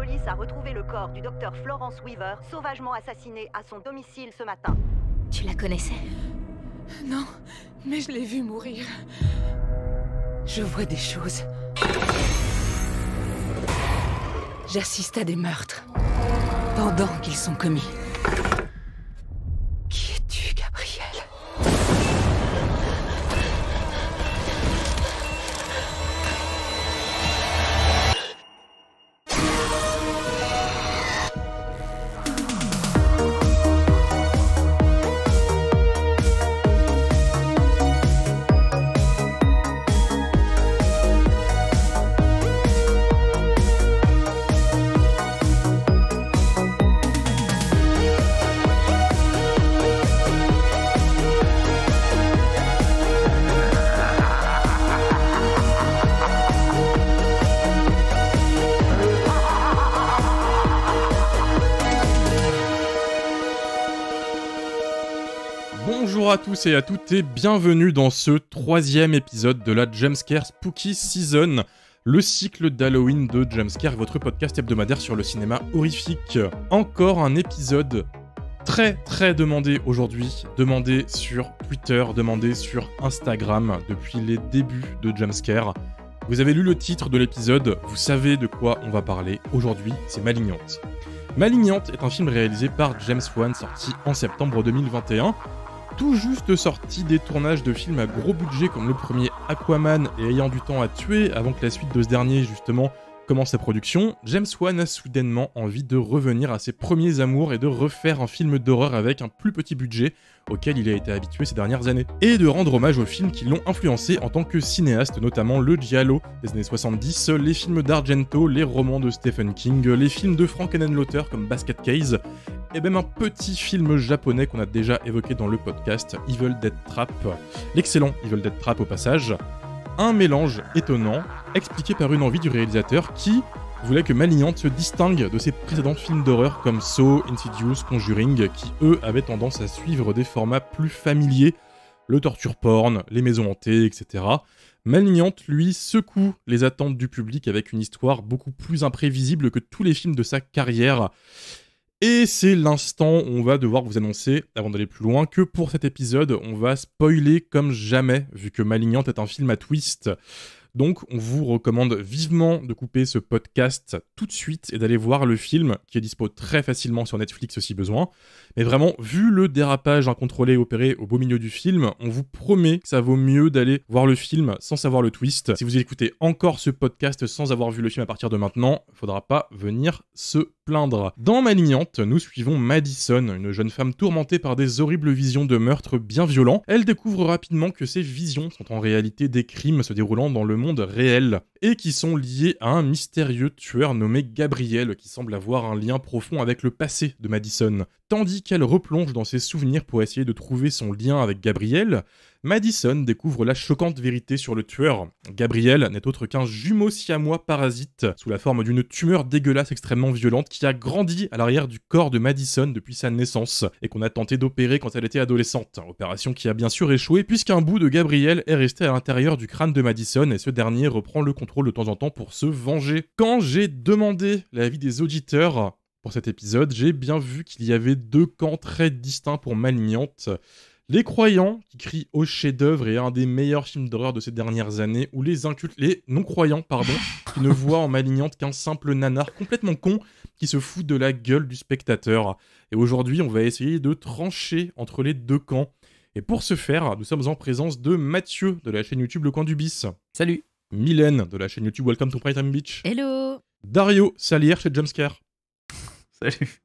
police a retrouvé le corps du docteur Florence Weaver, sauvagement assassiné à son domicile ce matin. Tu la connaissais? Non, mais je l'ai vue mourir. Je vois des choses. J'assiste à des meurtres pendant qu'ils sont commis. Qui es-tu, Gabrielle? Bonjour à tous et à toutes et bienvenue dans ce 3e épisode de la Jumpscare Spooky Season, le cycle d'Halloween de Jumpscare, votre podcast hebdomadaire sur le cinéma horrifique. Encore un épisode très demandé aujourd'hui, demandé sur Twitter, demandé sur Instagram depuis les débuts de Jumpscare. Vous avez lu le titre de l'épisode, vous savez de quoi on va parler. Aujourd'hui, c'est Malignante. Malignante est un film réalisé par James Wan, sorti en septembre 2021. Tout juste sorti des tournages de films à gros budget comme le premier Aquaman et ayant du temps à tuer avant que la suite de ce dernier justement commence sa production, James Wan a soudainement envie de revenir à ses premiers amours et de refaire un film d'horreur avec un plus petit budget auquel il a été habitué ces dernières années, et de rendre hommage aux films qui l'ont influencé en tant que cinéaste, notamment le giallo des années 70, les films d'Argento, les romans de Stephen King, les films de Frank Henenlotter comme Basket Case, et même un petit film japonais qu'on a déjà évoqué dans le podcast, Evil Dead Trap, l'excellent Evil Dead Trap au passage. Un mélange étonnant, expliqué par une envie du réalisateur qui voulait que Malignante se distingue de ses précédents films d'horreur comme Saw, Insidious, Conjuring, qui eux avaient tendance à suivre des formats plus familiers, le torture porn, les maisons hantées, etc. Malignante, lui, secoue les attentes du public avec une histoire beaucoup plus imprévisible que tous les films de sa carrière. Et c'est l'instant où on va devoir vous annoncer, avant d'aller plus loin, que pour cet épisode, on va spoiler comme jamais, vu que Malignante est un film à twist. Donc, on vous recommande vivement de couper ce podcast tout de suite et d'aller voir le film, qui est dispo très facilement sur Netflix si besoin. Mais vraiment, vu le dérapage incontrôlé opéré au beau milieu du film, on vous promet que ça vaut mieux d'aller voir le film sans savoir le twist. Si vous écoutez encore ce podcast sans avoir vu le film à partir de maintenant, il faudra pas venir se plaindre. Dans Malignante, nous suivons Madison, une jeune femme tourmentée par des horribles visions de meurtres bien violents. Elle découvre rapidement que ces visions sont en réalité des crimes se déroulant dans le monde réel et qui sont liés à un mystérieux tueur nommé Gabriel qui semble avoir un lien profond avec le passé de Madison. Tandis qu'elle replonge dans ses souvenirs pour essayer de trouver son lien avec Gabriel, Madison découvre la choquante vérité sur le tueur. Gabriel n'est autre qu'un jumeau siamois parasite sous la forme d'une tumeur dégueulasse extrêmement violente qui a grandi à l'arrière du corps de Madison depuis sa naissance et qu'on a tenté d'opérer quand elle était adolescente. Opération qui a bien sûr échoué puisqu'un bout de Gabriel est resté à l'intérieur du crâne de Madison et ce dernier reprend le contrôle de temps en temps pour se venger. Quand j'ai demandé l'avis des auditeurs pour cet épisode, j'ai bien vu qu'il y avait deux camps très distincts pour Malignante. Les croyants, qui crient au chef-d'œuvre et à un des meilleurs films d'horreur de ces dernières années, ou les non-croyants, qui ne voient en Malignante qu'un simple nanar complètement con qui se fout de la gueule du spectateur. Et aujourd'hui, on va essayer de trancher entre les deux camps. Et pour ce faire, nous sommes en présence de Mathieu, de la chaîne YouTube Le Coin du Bis. Salut. Mylène, de la chaîne YouTube Welcome to Prime Beach. Hello. Dario, salière chez Jumpscare. Salut.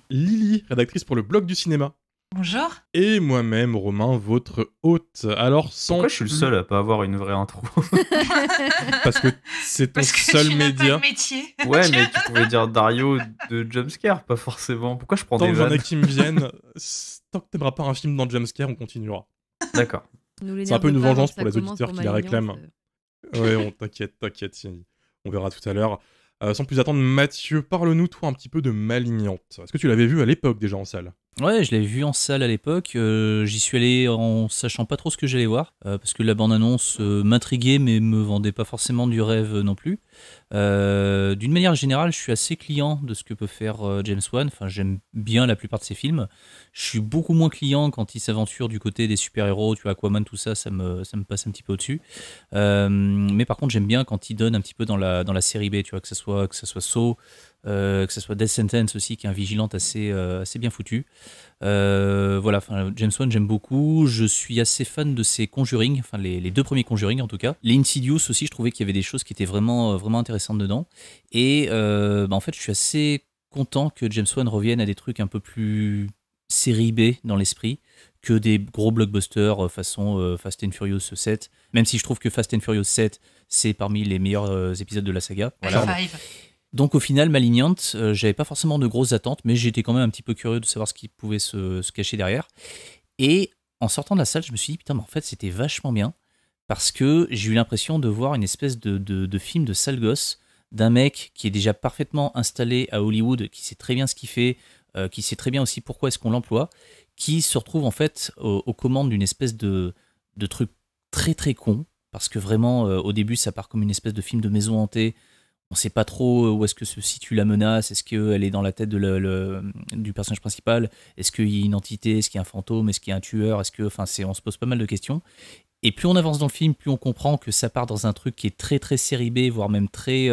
Lily, rédactrice pour le blog du cinéma. Bonjour. Et moi-même, Romain, votre hôte. Alors, Pourquoi je suis le seul à pas avoir une vraie intro? Parce que c'est ton Parce que seul tu n'as média. pas de métier. Ouais, mais tu pouvais dire Dario de Jumpscare, pas forcément. Pourquoi je prends Tant des que j'en ai vannes? qui me viennent, tant que t'aimeras pas un film dans Jumpscare, on continuera. D'accord. C'est un peu une vengeance pour les auditeurs qui la réclament. Ouais, t'inquiète, on verra tout à l'heure. Sans plus attendre, Mathieu, parle-nous toi un petit peu de Malignante. Est-ce que tu l'avais vu à l'époque déjà en salle? Ouais, je l'avais vu en salle à l'époque. J'y suis allé en sachant pas trop ce que j'allais voir, parce que la bande-annonce m'intriguait, mais me vendait pas forcément du rêve non plus. D'une manière générale, je suis assez client de ce que peut faire James Wan. Enfin, j'aime bien la plupart de ses films. Je suis beaucoup moins client quand il s'aventure du côté des super-héros, tu vois, Aquaman, tout ça, ça me passe un petit peu au-dessus. Mais par contre, j'aime bien quand il donne un petit peu dans la série B, tu vois, que ce soit Saw, que ce soit Death Sentence aussi, qui est un vigilante assez bien foutu. Voilà, enfin, James Wan, j'aime beaucoup. Je suis assez fan de ses Conjuring, enfin les deux premiers Conjuring en tout cas. Les Insidious aussi, je trouvais qu'il y avait des choses qui étaient vraiment intéressantes dedans. Et en fait, je suis assez content que James Wan revienne à des trucs un peu plus série B dans l'esprit que des gros blockbusters façon Fast and Furious 7. Même si je trouve que Fast and Furious 7, c'est parmi les meilleurs épisodes de la saga. Voilà. Donc au final, Malignant, j'avais pas forcément de grosses attentes, mais j'étais quand même un petit peu curieux de savoir ce qui pouvait se cacher derrière. Et en sortant de la salle, je me suis dit, putain, mais en fait, c'était vachement bien, parce que j'ai eu l'impression de voir une espèce de film de sale gosse, d'un mec qui est déjà parfaitement installé à Hollywood, qui sait très bien ce qu'il fait, qui sait très bien aussi pourquoi est-ce qu'on l'emploie, qui se retrouve en fait aux commandes d'une espèce de truc très très con, parce que vraiment, au début, ça part comme une espèce de film de maison hantée. On ne sait pas trop où est-ce que se situe la menace. Est-ce qu'elle est dans la tête du personnage principal? Est-ce qu'il y a une entité? Est-ce qu'il y a un fantôme? Est-ce qu'il y a un tueur? On se pose pas mal de questions. Et plus on avance dans le film, plus on comprend que ça part dans un truc qui est très très série B, voire même très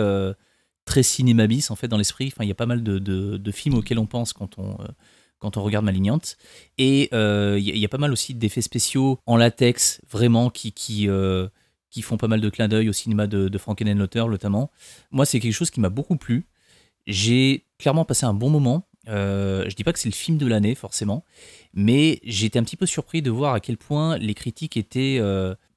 cinéma bis en fait dans l'esprit. Enfin, il y a pas mal de films auxquels on pense quand on regarde Malignant. Et il y a pas mal aussi d'effets spéciaux en latex, vraiment, qui font pas mal de clins d'œil au cinéma de Frankenheimer notamment. Moi, c'est quelque chose qui m'a beaucoup plu. J'ai clairement passé un bon moment. Je dis pas que c'est le film de l'année, forcément, mais j'ai été un petit peu surpris de voir à quel point les critiques étaient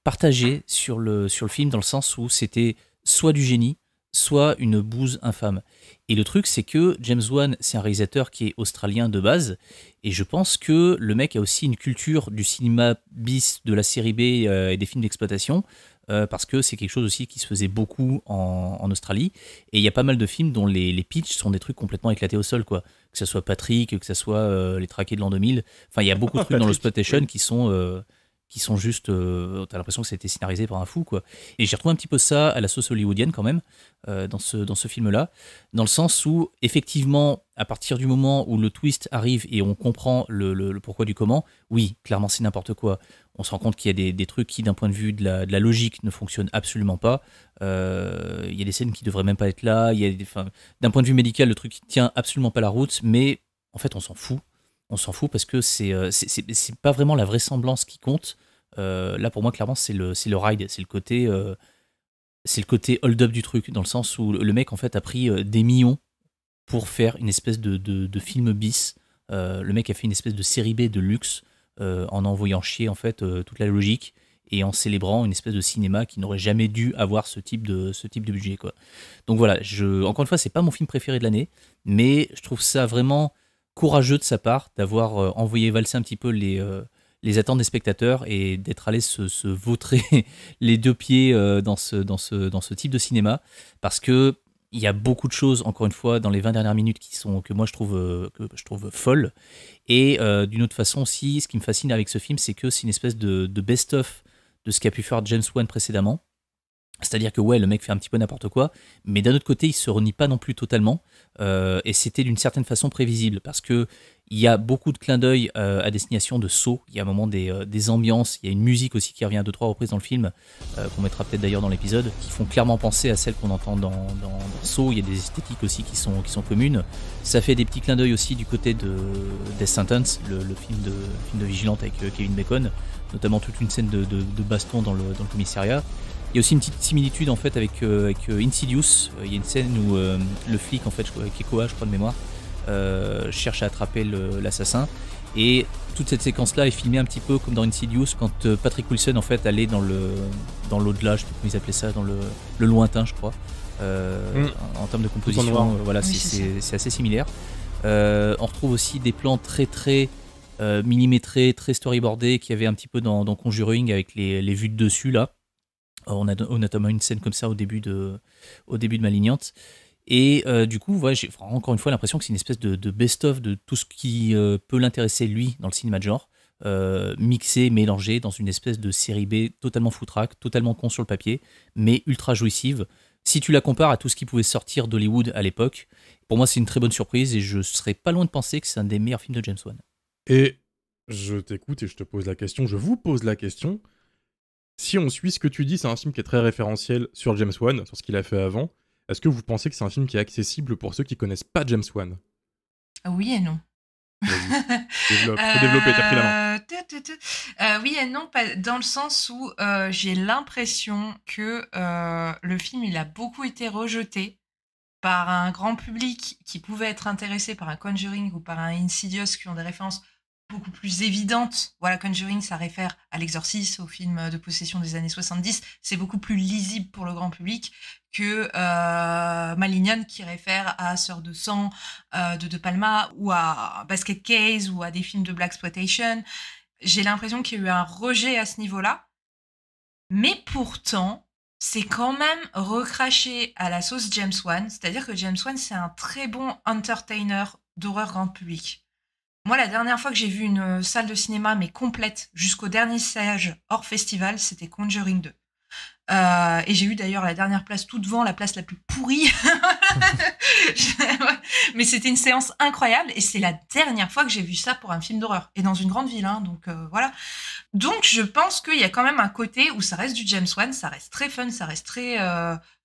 partagées sur le film, dans le sens où c'était soit du génie, soit une bouse infâme. Et le truc, c'est que James Wan, c'est un réalisateur qui est australien de base, et je pense que le mec a aussi une culture du cinéma bis, de la série B et des films d'exploitation, parce que c'est quelque chose aussi qui se faisait beaucoup en Australie, et il y a pas mal de films dont les pitchs sont des trucs complètement éclatés au sol, quoi. Que ce soit Patrick, que ce soit Les Traqués de l'an 2000, enfin il y a beaucoup de trucs dans l'exploitation qui sont juste, t'as l'impression que ça a été scénarisé par un fou, quoi. Et j'ai retrouvé un petit peu ça à la sauce hollywoodienne quand même, dans ce film-là, dans le sens où, effectivement, à partir du moment où le twist arrive et on comprend le pourquoi du comment, oui, clairement c'est n'importe quoi. On se rend compte qu'il y a des trucs qui, d'un point de vue de la logique, ne fonctionnent absolument pas. Il y a des scènes qui devraient même pas être là. D'un point de vue médical, le truc tient absolument pas la route, mais en fait, on s'en fout. On s'en fout parce que c'est pas vraiment la vraisemblance qui compte. Là, pour moi, clairement, c'est le ride, c'est le côté hold-up du truc, dans le sens où le mec, en fait, a pris des millions pour faire une espèce de film bis. Le mec a fait une espèce de série B de luxe, en envoyant chier, en fait, toute la logique, et en célébrant une espèce de cinéma qui n'aurait jamais dû avoir ce type de budget, quoi. Donc voilà, encore une fois, c'est pas mon film préféré de l'année, mais je trouve ça vraiment courageux de sa part d'avoir envoyé valser un petit peu les attentes des spectateurs et d'être allé se vautrer les deux pieds dans ce type de cinéma, parce que il y a beaucoup de choses, encore une fois, dans les 20 dernières minutes que moi je trouve folles. Et d'une autre façon aussi, ce qui me fascine avec ce film, c'est que c'est une espèce de best-of de ce qu'a pu faire James Wan précédemment. C'est-à-dire que ouais, le mec fait un petit peu n'importe quoi, mais d'un autre côté, il se renie pas non plus totalement, et c'était d'une certaine façon prévisible, parce que il y a beaucoup de clins d'œil à destination de Saw. Il y a un moment des ambiances, il y a une musique aussi qui revient à 2-3 reprises dans le film, qu'on mettra peut-être d'ailleurs dans l'épisode, qui font clairement penser à celles qu'on entend dans Saw. Il y a des esthétiques aussi qui sont communes. Ça fait des petits clins d'œil aussi du côté de Death Sentence, le film de vigilante avec Kevin Bacon, notamment toute une scène de baston dans le commissariat. Il y a aussi une petite similitude en fait avec Insidious. Il y a une scène où le flic, en fait, Kekoa, je crois de mémoire, cherche à attraper l'assassin. Et toute cette séquence-là est filmée un petit peu comme dans Insidious, quand Patrick Wilson en fait allait dans l'au-delà, je sais pas comment ils appelaient ça, dans le lointain, je crois. En termes de composition, voilà, oui, c'est assez similaire. On retrouve aussi des plans très très millimétrés, très storyboardés, qu'il y avait un petit peu dans Conjuring avec les vues de dessus là. On a notamment une scène comme ça au début de Malignante. Et du coup, ouais, j'ai encore une fois l'impression que c'est une espèce de best-of de tout ce qui peut l'intéresser lui dans le cinéma de genre, mixé, mélangé dans une espèce de série B totalement foutraque, totalement con sur le papier, mais ultra jouissive. Si tu la compares à tout ce qui pouvait sortir d'Hollywood à l'époque, pour moi c'est une très bonne surprise et je serais pas loin de penser que c'est un des meilleurs films de James Wan. Et je t'écoute et je te pose la question, je vous pose la question. Si on suit ce que tu dis, c'est un film qui est très référentiel sur James Wan, sur ce qu'il a fait avant. Est-ce que vous pensez que c'est un film qui est accessible pour ceux qui connaissent pas James Wan? Oui et non. Faut développer, t'as pris la main. Oui et non, dans le sens où j'ai l'impression que le film il a beaucoup été rejeté par un grand public qui pouvait être intéressé par un Conjuring ou par un Insidious qui ont des références beaucoup plus évidentes. Voilà, Conjuring, ça réfère à l'Exorciste, au film de possession des années 70. C'est beaucoup plus lisible pour le grand public que Malignant qui réfère à Sœur de sang de De Palma ou à Basket Case ou à des films de blaxploitation. J'ai l'impression qu'il y a eu un rejet à ce niveau-là. Mais pourtant, c'est quand même recraché à la sauce James Wan. C'est-à-dire que James Wan, c'est un très bon entertainer d'horreur grand public. Moi, la dernière fois que j'ai vu une salle de cinéma, mais complète, jusqu'au dernier siège hors festival, c'était Conjuring 2. Et j'ai eu d'ailleurs la dernière place tout devant, la place la plus pourrie. Mais c'était une séance incroyable et c'est la dernière fois que j'ai vu ça pour un film d'horreur. Et dans une grande ville, hein, donc voilà. Donc je pense qu'il y a quand même un côté où ça reste du James Wan, ça reste très fun, ça reste très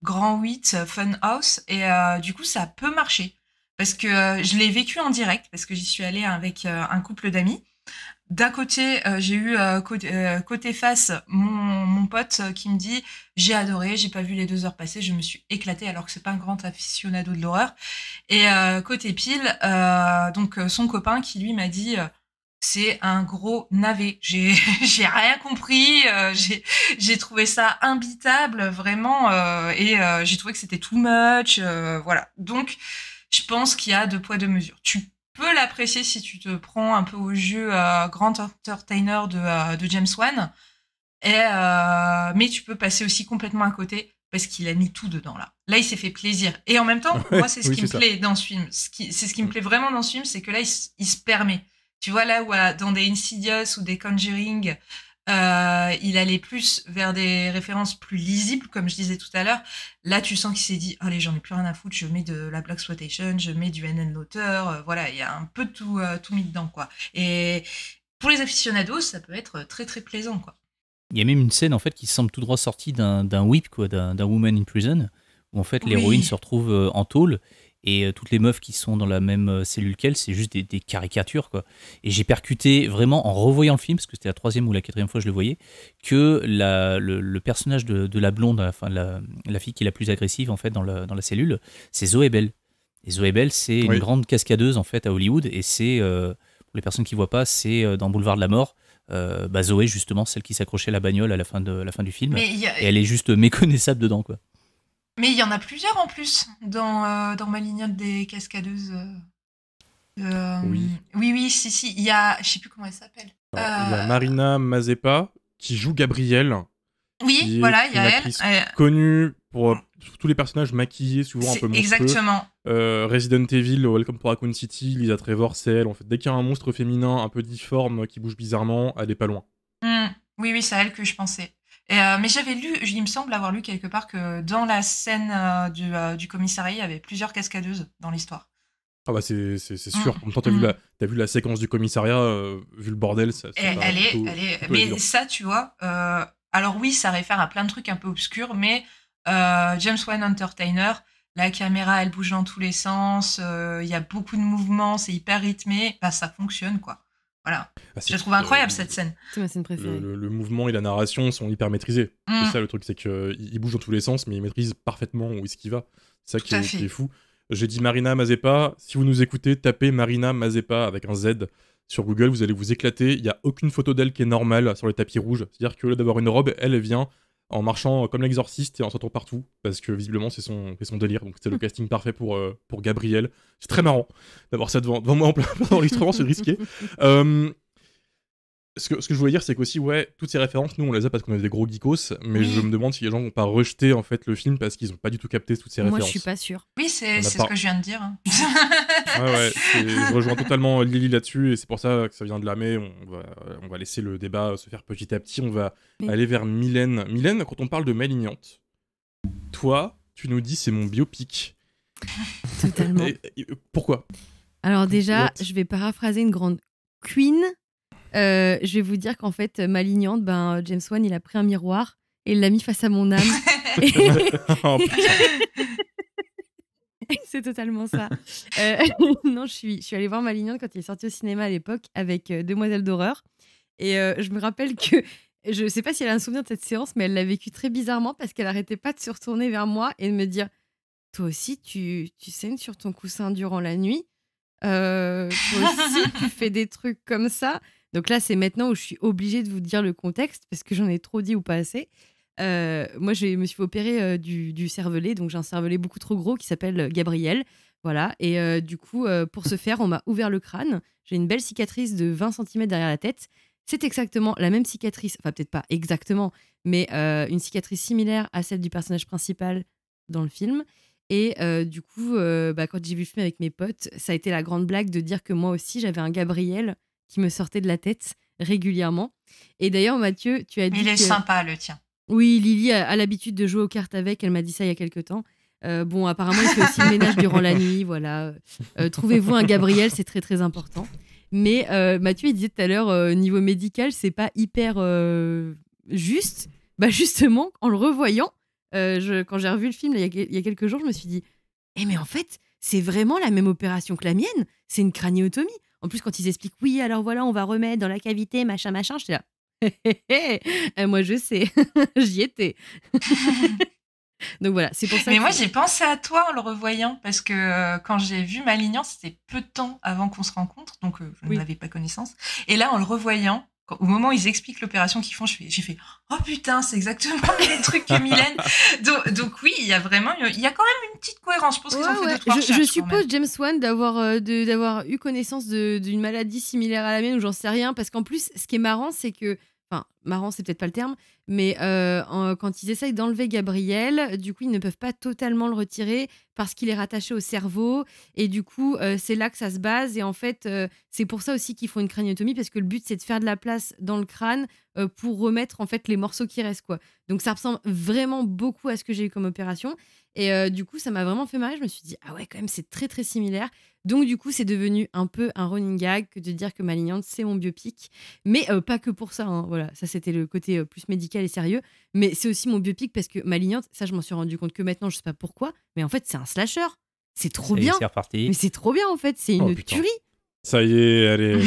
grand 8, fun house. Et du coup, ça peut marcher. Parce que je l'ai vécu en direct, parce que j'y suis allée avec un couple d'amis. D'un côté, j'ai eu côté face mon pote qui me dit j'ai adoré, j'ai pas vu les 2 heures passer, je me suis éclatée alors que c'est pas un grand aficionado de l'horreur. Et côté pile, donc son copain qui lui m'a dit c'est un gros navet. J'ai rien compris, j'ai trouvé ça imbitable vraiment et j'ai trouvé que c'était too much, voilà. Donc je pense qu'il y a 2 poids 2 mesures. Tu peux l'apprécier si tu te prends un peu au jeu grand entertainer de James Wan, mais tu peux passer aussi complètement à côté parce qu'il a mis tout dedans là. Là, il s'est fait plaisir. Et en même temps, moi, c'est ce qui me plaît dans ce film. C'est ce qui me plaît vraiment dans ce film, c'est que là, il se permet. Tu vois, là où dans des Insidious ou des Conjuring, il allait plus vers des références plus lisibles, comme je disais tout à l'heure. Là, tu sens qu'il s'est dit, allez, j'en ai plus rien à foutre, je mets de la blaxploitation, je mets du N.N. Lauter, voilà, il y a un peu tout mis dedans, quoi. Et pour les aficionados, ça peut être très très plaisant, quoi. Il y a même une scène en fait qui semble tout droit sortie d'un whip, quoi, d'un Woman in Prison, où en fait l'héroïne se retrouve en tôle. Et toutes les meufs qui sont dans la même cellule qu'elle, c'est juste des caricatures, quoi. Et j'ai percuté vraiment en revoyant le film, parce que c'était la 3e ou la 4e fois que je le voyais, que le personnage de la blonde, enfin la fille qui est la plus agressive en fait dans la cellule, c'est Zoé Bell. Et Zoé Bell, c'est une grande cascadeuse en fait à Hollywood, et c'est pour les personnes qui voient pas, c'est dans Boulevard de la Mort. Zoé justement, celle qui s'accrochait à la bagnole à la fin du film, et elle est juste méconnaissable dedans, quoi. Mais il y en a plusieurs en plus dans Malignante des cascadeuses. Oui, si. Il y a, je sais plus comment elle s'appelle. Il y a Marina Mazepa qui joue Gabrielle. Oui, voilà, il y a elle. Connue pour tous les personnages maquillés, souvent un peu monstrueux. Exactement. Resident Evil, Welcome to Raccoon City, Lisa Trevor, c'est elle. En fait, dès qu'il y a un monstre féminin un peu difforme qui bouge bizarrement, elle est pas loin. Oui, c'est à elle que je pensais. Mais j'avais lu, il me semble avoir lu quelque part que dans la scène du commissariat, il y avait plusieurs cascadeuses dans l'histoire. Ah bah c'est sûr. En même temps, t'as vu la séquence du commissariat, vu le bordel, ça. Elle est. Mais évident. Ça, tu vois. Alors oui, ça réfère à plein de trucs un peu obscurs, mais James Wan Entertainer, la caméra, elle bouge dans tous les sens. Il y a beaucoup de mouvements, c'est hyper rythmé. Bah ça fonctionne, quoi. Voilà. Je la trouve incroyable cette scène. C'est ma scène préférée. Le mouvement et la narration sont hyper maîtrisés. C'est ça le truc, c'est qu'il bouge dans tous les sens, mais il maîtrise parfaitement où est-ce qu'il va. C'est ça qui est fou. J'ai dit Marina Mazepa. Si vous nous écoutez, tapez Marina Mazepa avec un Z sur Google, vous allez vous éclater. Il n'y a aucune photo d'elle qui est normale sur le tapis rouge. C'est-à-dire qu'au lieu d'avoir une robe, elle vient en marchant comme l'exorciste et en sautant partout, parce que visiblement c'est son délire. Donc c'est le casting parfait pour Gabrielle. C'est très marrant d'avoir ça devant moi en plein enregistrement, c'est risqué. Ce que je voulais dire, c'est qu'aussi, toutes ces références, nous, on les a parce qu'on est des gros geekos, mais je me demande si les gens vont pas rejeter en fait le film parce qu'ils ont pas du tout capté toutes ces références. Moi, je suis pas sûre. Oui, c'est ce que je viens de dire. Hein. Je rejoins totalement Lily là-dessus, et c'est pour ça que ça vient de là, mais on va laisser le débat se faire petit à petit. On va aller vers Mylène. Mylène, quand on parle de Malignante, toi, tu nous dis c'est mon biopic. Totalement. Pourquoi ? Alors déjà, What ? je vais paraphraser une grande queen. Je vais vous dire qu'en fait, malignante, James Wan, il a pris un miroir et il l'a mis face à mon âme. Oh, putain. C'est totalement ça. Non, je suis allée voir Malignante quand il est sorti au cinéma à l'époque avec Demoiselles d'horreur. Et je me rappelle que, je sais pas si elle a un souvenir de cette séance, mais elle l'a vécu très bizarrement parce qu'elle arrêtait pas de se retourner vers moi et de me dire « Toi aussi, tu saignes sur ton coussin durant la nuit. Toi aussi, tu fais des trucs comme ça. » Donc là, c'est maintenant où je suis obligée de vous dire le contexte parce que j'en ai trop dit ou pas assez. Moi, je me suis fait opérer du cervelet, donc j'ai un cervelet beaucoup trop gros qui s'appelle Gabriel. Voilà. Et du coup, pour ce faire, on m'a ouvert le crâne. J'ai une belle cicatrice de 20 cm derrière la tête. C'est exactement la même cicatrice, enfin peut-être pas exactement, mais une cicatrice similaire à celle du personnage principal dans le film. Et du coup, quand j'ai vu le film avec mes potes, ça a été la grande blague de dire que moi aussi, j'avais un Gabriel qui me sortait de la tête régulièrement. Et d'ailleurs, Mathieu, tu as dit Il est sympa, le tien. Oui, Lily a l'habitude de jouer aux cartes avec. Elle m'a dit ça il y a quelques temps. Bon, apparemment, il fait aussi le ménage durant la nuit. Voilà. Trouvez-vous un Gabriel, c'est très très important. Mais Mathieu, il disait tout à l'heure, niveau médical, c'est pas hyper juste. Bah justement, en le revoyant, quand j'ai revu le film là, il y a quelques jours, je me suis dit, mais en fait, c'est vraiment la même opération que la mienne. C'est une craniostomie. En plus, quand ils expliquent, oui, alors voilà, on va remettre dans la cavité, machin, j'étais là. Moi, je sais, j'y étais. Donc voilà, c'est pour ça. Mais moi, j'ai pensé à toi en le revoyant parce que quand j'ai vu Malignant, c'était peu de temps avant qu'on se rencontre, donc je n'avais pas connaissance. Et là, en le revoyant, au moment où ils expliquent l'opération qu'ils font, j'ai fait oh putain, c'est exactement le truc que Mylène. Donc oui, il y a quand même une petite cohérence. Je pense qu'ils ont fait 2-3 recherches. Je suppose James Wan d'avoir eu connaissance d'une maladie similaire à la mienne ou j'en sais rien, parce qu'en plus, ce qui est marrant, c'est que marrant, c'est peut-être pas le terme, mais quand ils essayent d'enlever Gabriel, du coup, ils ne peuvent pas totalement le retirer parce qu'il est rattaché au cerveau. Et du coup, c'est là que ça se base. Et en fait, c'est pour ça aussi qu'ils font une craniotomie, parce que le but, c'est de faire de la place dans le crâne pour remettre en fait les morceaux qui restent, quoi. Donc, ça ressemble vraiment beaucoup à ce que j'ai eu comme opération. Et du coup, ça m'a vraiment fait marrer. Je me suis dit, ah ouais, quand même, c'est très, très similaire. Donc, du coup, c'est devenu un peu un running gag que de dire que Malignante, c'est mon biopic. Mais pas que pour ça. Hein. Voilà, ça, c'était le côté plus médical et sérieux. Mais c'est aussi mon biopic parce que Malignante, ça, je m'en suis rendu compte que maintenant, je sais pas pourquoi. Mais en fait, c'est un slasher. C'est trop bien. C'est reparti. Mais c'est trop bien, en fait. C'est une tuerie. Ça y est, allez.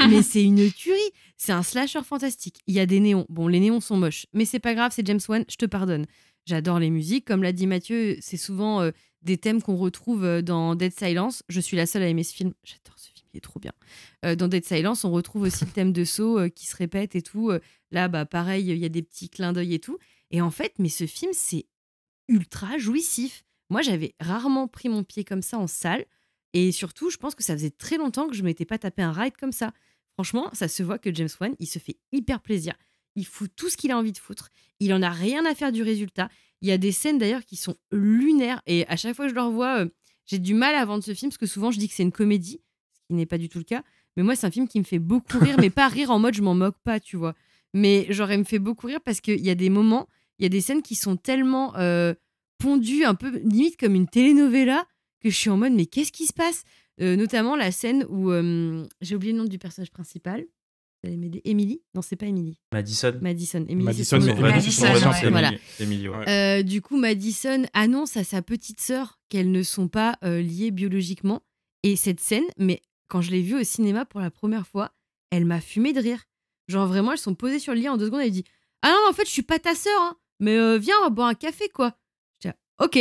Mais c'est une tuerie. C'est un slasher fantastique. Il y a des néons. Bon, les néons sont moches. Mais c'est pas grave, c'est James Wan, je te pardonne. J'adore les musiques. Comme l'a dit Mathieu, c'est souvent des thèmes qu'on retrouve dans Dead Silence. Je suis la seule à aimer ce film. J'adore ce film, il est trop bien. Dans Dead Silence, on retrouve aussi le thème de Saw qui se répète et tout. Là, pareil, il y a des petits clins d'œil et tout. Et en fait, mais ce film, c'est ultra jouissif. Moi, j'avais rarement pris mon pied comme ça en salle. Et surtout, je pense que ça faisait très longtemps que je ne m'étais pas tapé un ride comme ça. Franchement, ça se voit que James Wan, il se fait hyper plaisir. Il fout tout ce qu'il a envie de foutre. Il en a rien à faire du résultat. Il y a des scènes d'ailleurs qui sont lunaires. Et à chaque fois que je le revois, j'ai du mal à vendre ce film parce que souvent je dis que c'est une comédie, ce qui n'est pas du tout le cas. Mais moi, c'est un film qui me fait beaucoup rire, mais pas rire en mode je m'en moque pas, tu vois. Mais genre, il me fait beaucoup rire parce qu'il y a des moments, il y a des scènes qui sont tellement pondues, un peu limite comme une telenovela, que je suis en mode mais qu'est-ce qui se passe ? Notamment la scène où j'ai oublié le nom du personnage principal. Vous allez m'aider. Emily ? Non, c'est pas Emily. Madison. Emily, Madison, c'est son nom. ouais. Voilà. Emily, ouais. Du coup, Madison annonce à sa petite sœur qu'elles ne sont pas liées biologiquement. Et cette scène, mais quand je l'ai vue au cinéma pour la première fois, elle m'a fumé de rire. Genre vraiment, elles sont posées sur le lit en 2 secondes. Elle dit « Ah non, en fait, je suis pas ta sœur, hein, mais viens, on va boire un café, quoi. » Je dis « Ok. »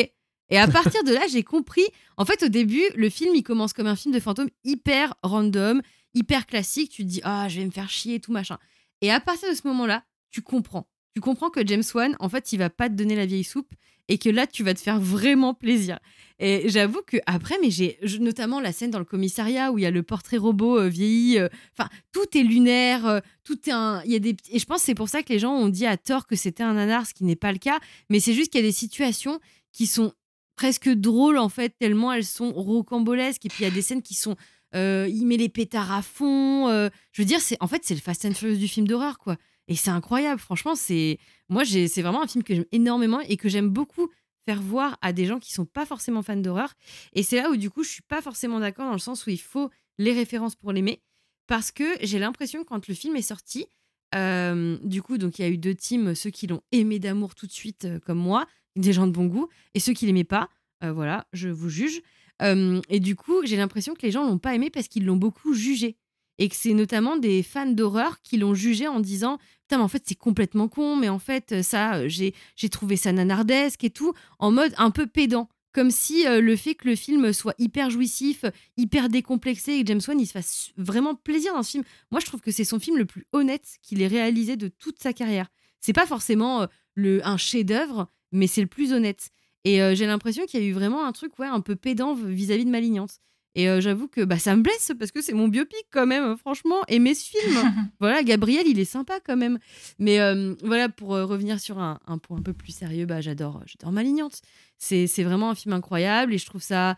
Et à partir de là, j'ai compris. En fait, au début, le film, il commence comme un film de fantôme hyper random, hyper classique. Tu te dis, je vais me faire chier, tout machin. Et à partir de ce moment-là, tu comprends. Tu comprends que James Wan, en fait, il va pas te donner la vieille soupe et que là, tu vas te faire vraiment plaisir. Et j'avoue que après, mais notamment la scène dans le commissariat où il y a le portrait robot vieilli. Enfin, tout est lunaire. Il y a des et je pense que c'est pour ça que les gens ont dit à tort que c'était un nanar, ce qui n'est pas le cas. Mais c'est juste qu'il y a des situations qui sont presque drôles en fait, tellement elles sont rocambolesques. Et puis il y a des scènes qui sont il met les pétards à fond. Je veux dire, c'est le Fast and Furious du film d'horreur, quoi. Et c'est incroyable, franchement. C'est vraiment un film que j'aime énormément et que j'aime beaucoup faire voir à des gens qui sont pas forcément fans d'horreur. Et c'est là où du coup je suis pas forcément d'accord dans le sens où il faut les références pour l'aimer, parce que j'ai l'impression que quand le film est sorti, du coup donc il y a eu 2 teams, ceux qui l'ont aimé d'amour tout de suite comme moi, des gens de bon goût, et ceux qui l'aimaient pas, voilà, je vous juge. Et du coup j'ai l'impression que les gens l'ont pas aimé parce qu'ils l'ont beaucoup jugé, et que c'est notamment des fans d'horreur qui l'ont jugé en disant putain mais en fait c'est complètement con, mais en fait ça j'ai trouvé ça nanardesque et tout, en mode un peu pédant, comme si le fait que le film soit hyper jouissif, hyper décomplexé, et que James Wan il se fasse vraiment plaisir dans ce film. Moi je trouve que c'est son film le plus honnête qu'il ait réalisé de toute sa carrière. C'est pas forcément un chef-d'œuvre, mais c'est le plus honnête. Et j'ai l'impression qu'il y a eu vraiment un truc un peu pédant vis-à-vis de Malignante. Et j'avoue que ça me blesse parce que c'est mon biopic quand même, franchement, aimer ce film. Voilà, Gabriel, il est sympa quand même. Mais voilà, pour revenir sur un point un peu plus sérieux, j'adore Malignante. C'est vraiment un film incroyable, et je trouve ça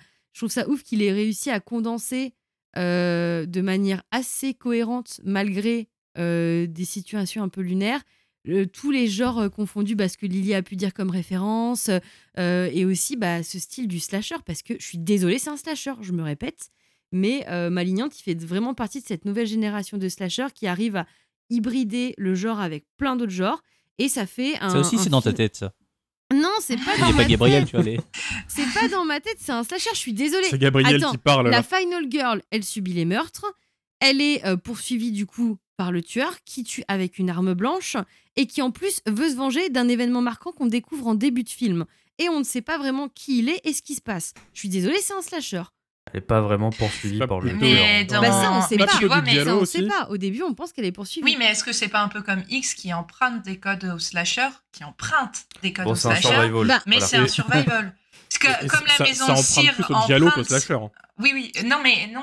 ouf qu'il ait réussi à condenser de manière assez cohérente, malgré des situations un peu lunaires, tous les genres confondus, ce que Lily a pu dire comme référence, et aussi ce style du slasher, parce que je suis désolée, c'est un slasher, je me répète, mais Malignante, il fait vraiment partie de cette nouvelle génération de slasher qui arrive à hybrider le genre avec plein d'autres genres, et ça fait un... Ça aussi, c'est dans ta tête, ça. Non, c'est pas dans Il n'est ma pas Gabriel, tête. tu vois. C'est pas dans ma tête, c'est un slasher, je suis désolée. C'est Gabriel Attends, qui parle. la Là. final girl, elle subit les meurtres. Elle est poursuivie du coup par le tueur qui tue avec une arme blanche et qui en plus veut se venger d'un événement marquant qu'on découvre en début de film. Et on ne sait pas vraiment qui il est et ce qui se passe. Je suis désolée, c'est un slasher. Elle n'est pas vraiment poursuivie Pas par le plutôt, Mais tueur. dans- Ça, on sait mais pas. tu vois, du mais dialogue Ça, on aussi. sait pas. Au début, on pense qu'elle est poursuivie. Oui, mais est-ce que c'est pas un peu comme X qui emprunte des codes au slasher, qui emprunte des codes Bon, au c'est un slasher, survival. mais Voilà. c'est un survival. Parce que Et comme la maison ça de emprunte cire plus au dialogue qu'au emprunte... slasher. Oui, non,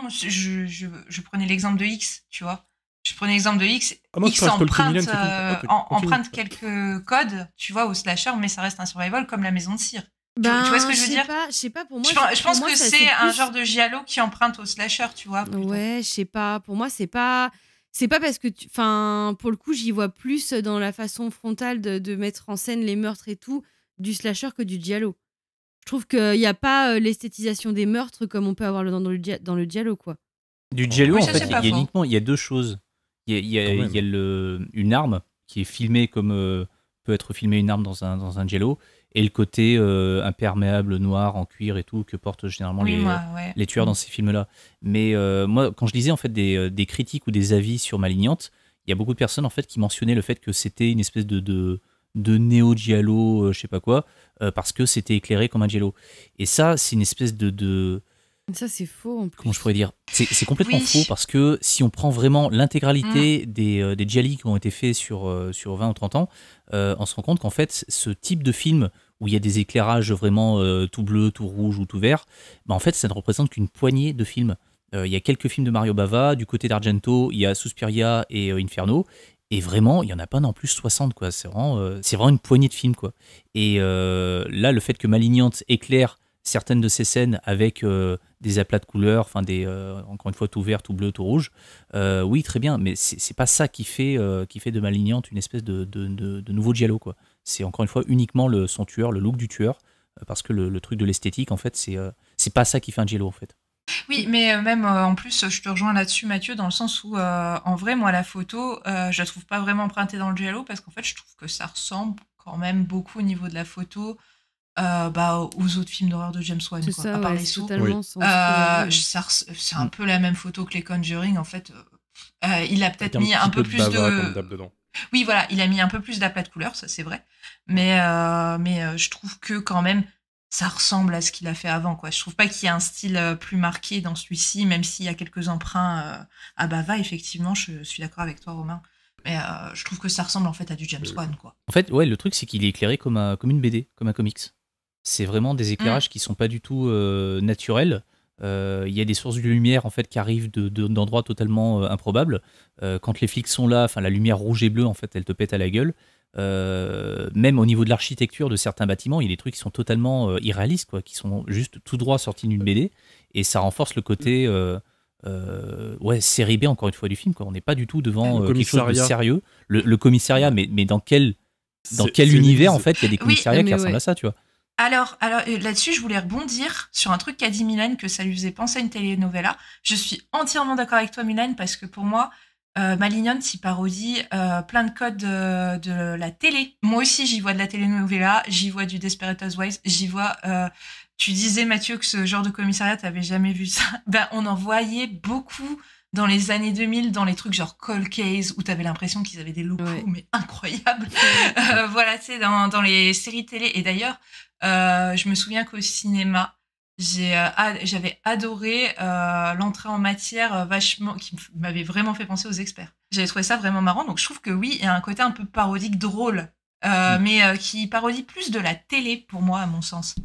je prenais l'exemple de X, tu vois. Je prenais l'exemple de X. Ah non, X c'est pas Skull emprunte, Criminal, c'est tout. Ah, continue. emprunte quelques codes, tu vois, au slasher, mais ça reste un survival comme la maison de cire. Tu vois ce que je veux dire? Je sais pas, pour moi. Je pense pour moi, que ça, c'est un plus- genre de giallo qui emprunte au slasher, tu vois. plutôt. Ouais, je sais pas. Pour moi, c'est pas parce que, pour le coup, j'y vois plus dans la façon frontale de mettre en scène les meurtres et tout du slasher que du giallo. Je trouve qu'il n'y a pas l'esthétisation des meurtres comme on peut avoir dans le giallo, quoi. Du giallo, Oui, en ça, fait, c'est il pas y a faux. uniquement il y a 2 choses. Il y a, Quand même. il y a une arme qui est filmée comme peut être filmée une arme dans un giallo, et le côté imperméable noir en cuir et tout que portent généralement Oui, moi, ouais. les tueurs dans ces films-là. Mais moi, quand je lisais en fait des critiques ou des avis sur Malignante, il y a beaucoup de personnes en fait qui mentionnaient le fait que c'était une espèce de néo-giallo, je sais pas quoi, parce que c'était éclairé comme un giallo. Et ça, c'est une espèce de Ça, c'est faux en plus. comment je pourrais dire, c'est complètement Oui. faux, parce que si on prend vraiment l'intégralité des gialli qui ont été faits sur 20 ou 30 ans, on se rend compte qu'en fait, ce type de film où il y a des éclairages vraiment tout bleu, tout rouge ou tout vert, en fait, ça ne représente qu'une poignée de films. Il y a quelques films de Mario Bava, du côté d'Argento, il y a Suspiria et Inferno, et vraiment, il n'y en a pas non plus 60, quoi. C'est vraiment une poignée de films, quoi. Et là, le fait que Malignante éclaire certaines de ces scènes avec des aplats de couleurs, encore une fois tout vert, tout bleu, tout rouge, oui, très bien, mais c'est pas ça qui fait de Malignante une espèce de nouveau giallo, quoi. C'est encore une fois uniquement son tueur, le look du tueur, parce que le truc de l'esthétique, en fait, c'est pas ça qui fait un giallo, en fait. Oui, mais même en plus, je te rejoins là-dessus, Mathieu, dans le sens où, en vrai, moi, la photo, je la trouve pas vraiment empruntée dans le giallo, parce qu'en fait, je trouve que ça ressemble quand même beaucoup au niveau de la photo aux autres films d'horreur de James Wan, C'est quoi, ça, à part ouais, les c'est sous. totalement sans ce que C'est un peu la même photo que les Conjuring, en fait. Il a peut-être Avec mis un peu petit plus de bava de... comme d'hab dedans. Oui, voilà, il a mis un peu plus d'aplat de couleurs, ça c'est vrai. Mais je trouve que quand même, ça ressemble à ce qu'il a fait avant, quoi. Je trouve pas qu'il y ait un style plus marqué dans celui-ci, même s'il y a quelques emprunts à Bava, effectivement, je suis d'accord avec toi, Romain. Mais je trouve que ça ressemble en fait à du James Wan, quoi. En fait, ouais, le truc, c'est qu'il est éclairé comme une BD, comme un comics. C'est vraiment des éclairages qui sont pas du tout naturels. Il y a des sources de lumière en fait qui arrivent d'endroits totalement improbables. Quand les flics sont là, la lumière rouge et bleue, en fait, elle te pète à la gueule. Même au niveau de l'architecture de certains bâtiments, il y a des trucs qui sont totalement irréalistes, quoi, qui sont juste tout droit sortis d'une BD, et ça renforce le côté série B, encore une fois, du film, quoi. On n'est pas du tout devant quelque chose de sérieux. Le commissariat, mais dans quel C'est univers, une en fait, il y a des commissariats qui mais ressemblent ouais. à ça, tu vois. Alors là-dessus, je voulais rebondir sur un truc qu'a dit Mylène, que ça lui faisait penser à une telenovela. Je suis entièrement d'accord avec toi, Mylène, parce que pour moi, Malignante, il parodie plein de codes de la télé. Moi aussi, j'y vois de la telenovela, j'y vois du Desperate Housewives, j'y vois... tu disais, Mathieu, que ce genre de commissariat, t'avais jamais vu ça. Ben, on en voyait beaucoup dans les années 2000, dans les trucs genre Cold Case, où t'avais l'impression qu'ils avaient des locaux, mais incroyables. Voilà, tu sais, dans les séries télé. Et d'ailleurs, je me souviens qu'au cinéma, j'avais adoré l'entrée en matière vachement, qui m'avait vraiment fait penser aux Experts. J'avais trouvé ça vraiment marrant. Donc je trouve que oui, il y a un côté un peu parodique drôle, mais qui parodie plus de la télé, pour moi, à mon sens.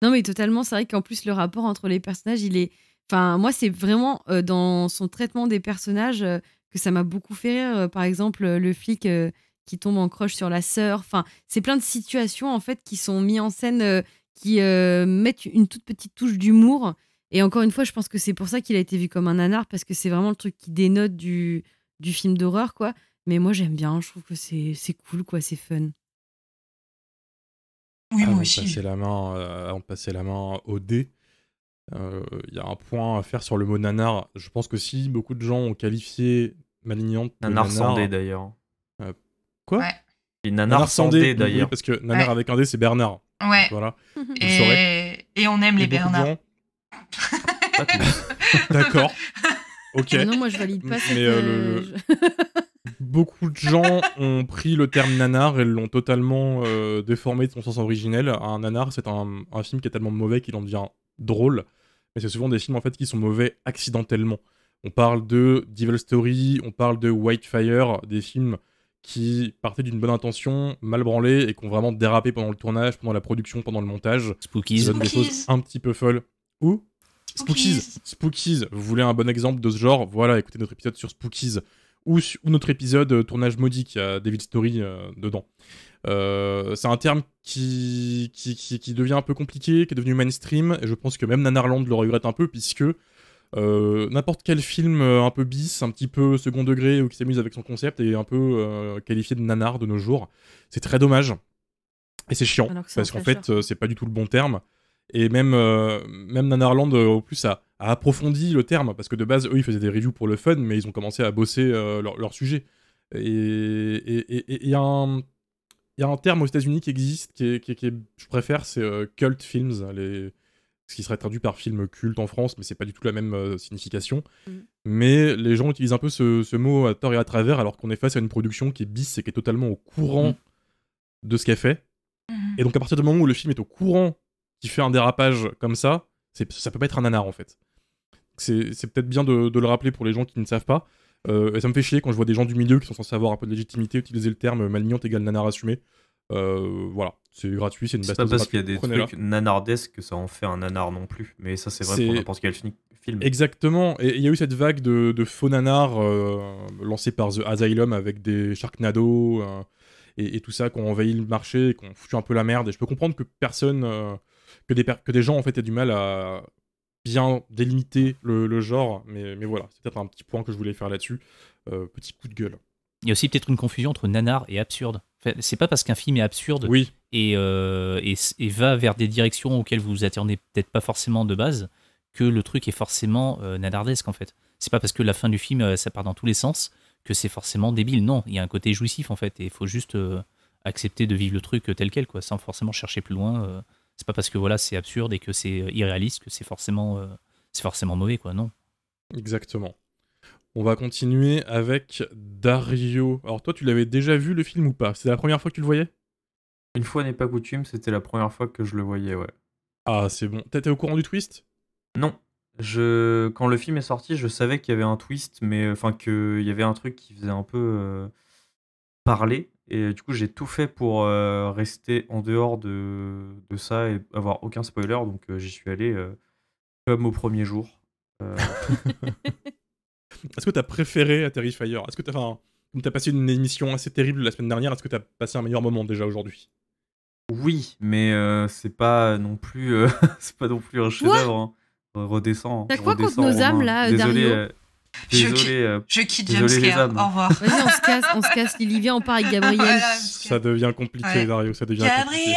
Non, mais totalement. C'est vrai qu'en plus, le rapport entre les personnages, il est... Enfin, moi, c'est vraiment dans son traitement des personnages que ça m'a beaucoup fait rire. Par exemple, le flic qui tombe en crush sur la sœur. Enfin, c'est plein de situations, en fait, qui sont mises en scène, qui mettent une toute petite touche d'humour. Et encore une fois, je pense que c'est pour ça qu'il a été vu comme un nanar, parce que c'est vraiment le truc qui dénote du film d'horreur, quoi. Mais moi, j'aime bien. Je trouve que c'est cool, quoi. C'est fun. Oui, moi Avant de aussi. passer la main au dé, il y a un point à faire sur le mot nanar. Je pense que si beaucoup de gens ont qualifié Malignante de Nanar sans dé d'ailleurs. Quoi Ouais. Et Nanar sans dé d'ailleurs. Oui, parce que nanar avec un dé, c'est Bernard. Ouais. Voilà. Vous le saurez. Et on aime les Et beaucoup de Bernards. gens- Pas tous. D'accord. Ok. Ah non, moi, je valide pas cette... Mais, Beaucoup de gens ont pris le terme nanar et l'ont totalement déformé de son sens originel. Un nanar, c'est un film qui est tellement mauvais qu'il en devient drôle. Mais c'est souvent des films en fait qui sont mauvais accidentellement. On parle de Devil Story, on parle de Whitefire, des films qui partaient d'une bonne intention, mal branlés et qui ont vraiment dérapé pendant le tournage, pendant la production, pendant le montage. Spookies. Ça donne des choses un petit peu folles. Ou Spookies. Vous voulez un bon exemple de ce genre? Voilà, écoutez notre épisode sur Spookies. Ou notre épisode tournage maudit qui a Devil Story dedans. C'est un terme qui devient un peu compliqué, qui est devenu mainstream, et je pense que même Nanarland le regrette un peu, puisque n'importe quel film un peu bis, un petit peu second degré, ou qui s'amuse avec son concept, est un peu qualifié de nanar de nos jours. C'est très dommage, et c'est chiant, Alors que c'est parce un qu'en slasher. fait, c'est pas du tout le bon terme. Et même Nanarland, au plus, a approfondi le terme, parce que de base, eux, ils faisaient des reviews pour le fun, mais ils ont commencé à bosser leur sujet. Et il y a un terme aux États-Unis qui existe, qui est, je préfère, c'est cult films, ce qui serait traduit par film culte en France, mais c'est pas du tout la même signification. Mais les gens utilisent un peu ce mot à tort et à travers, alors qu'on est face à une production qui est bis et qui est totalement au courant de ce qu'elle fait. Et donc à partir du moment où le film est au courant qui fait un dérapage comme ça peut pas être un nanar en fait. C'est peut-être bien de le rappeler pour les gens qui ne savent pas. Et ça me fait chier quand je vois des gens du milieu qui sont censés avoir un peu de légitimité utiliser le terme malignante égale nanar assumé. Voilà, c'est gratuit, c'est une C'est base. pas parce qu'il y a des trucs nanardesques que ça en fait un nanar non plus. Mais ça, c'est vrai pour n'importe quel film. Exactement, et il y a eu cette vague de faux nanars lancée par The Asylum avec des Sharknado et tout ça qui ont envahi le marché et qui ont foutu un peu la merde. Et je peux comprendre que que des gens en fait aient du mal à bien délimiter le genre, mais voilà, c'est peut-être un petit point que je voulais faire là-dessus. Petit coup de gueule. Il y a aussi peut-être une confusion entre nanar et absurde. Enfin, c'est pas parce qu'un film est absurde Oui. et va vers des directions auxquelles vous vous attendez peut-être pas forcément de base que le truc est forcément nanardesque en fait. C'est pas parce que la fin du film ça part dans tous les sens que c'est forcément débile. Non, il y a un côté jouissif en fait et il faut juste accepter de vivre le truc tel quel quoi, sans forcément chercher plus loin. C'est pas parce que voilà c'est absurde et que c'est irréaliste que c'est forcément mauvais quoi, non. Exactement. On va continuer avec Dario. Alors toi, tu l'avais déjà vu le film ou pas? C'était la première fois que tu le voyais? Une fois n'est pas coutume, c'était la première fois que je le voyais, ouais. Ah, c'est bon. T'étais au courant du twist? Non. Quand le film est sorti, je savais qu'il y avait un twist, mais enfin qu'il y avait un truc qui faisait un peu parler. Et du coup, j'ai tout fait pour rester en dehors de ça et avoir aucun spoiler. Donc j'y suis allé comme au premier jour. Est-ce que t'as préféré à Terrifier? Est-ce que t'as passé une émission assez terrible la semaine dernière? Est-ce que t'as passé un meilleur moment déjà aujourd'hui? Oui, mais c'est pas non plus c'est pas non plus un chef-d'œuvre. Hein. Redescends. T'as quoi contre redescends, nos âmes, Romain. là, Désolé, Dario désolé. Je quitte désolé, les Jumpscare. âmes. Au revoir. Vas-y, on se casse. Lily, viens, on part avec Gabriel. Voilà, parce que- Ça devient compliqué, Ouais. Dario, ça devient compliqué. Gabriel,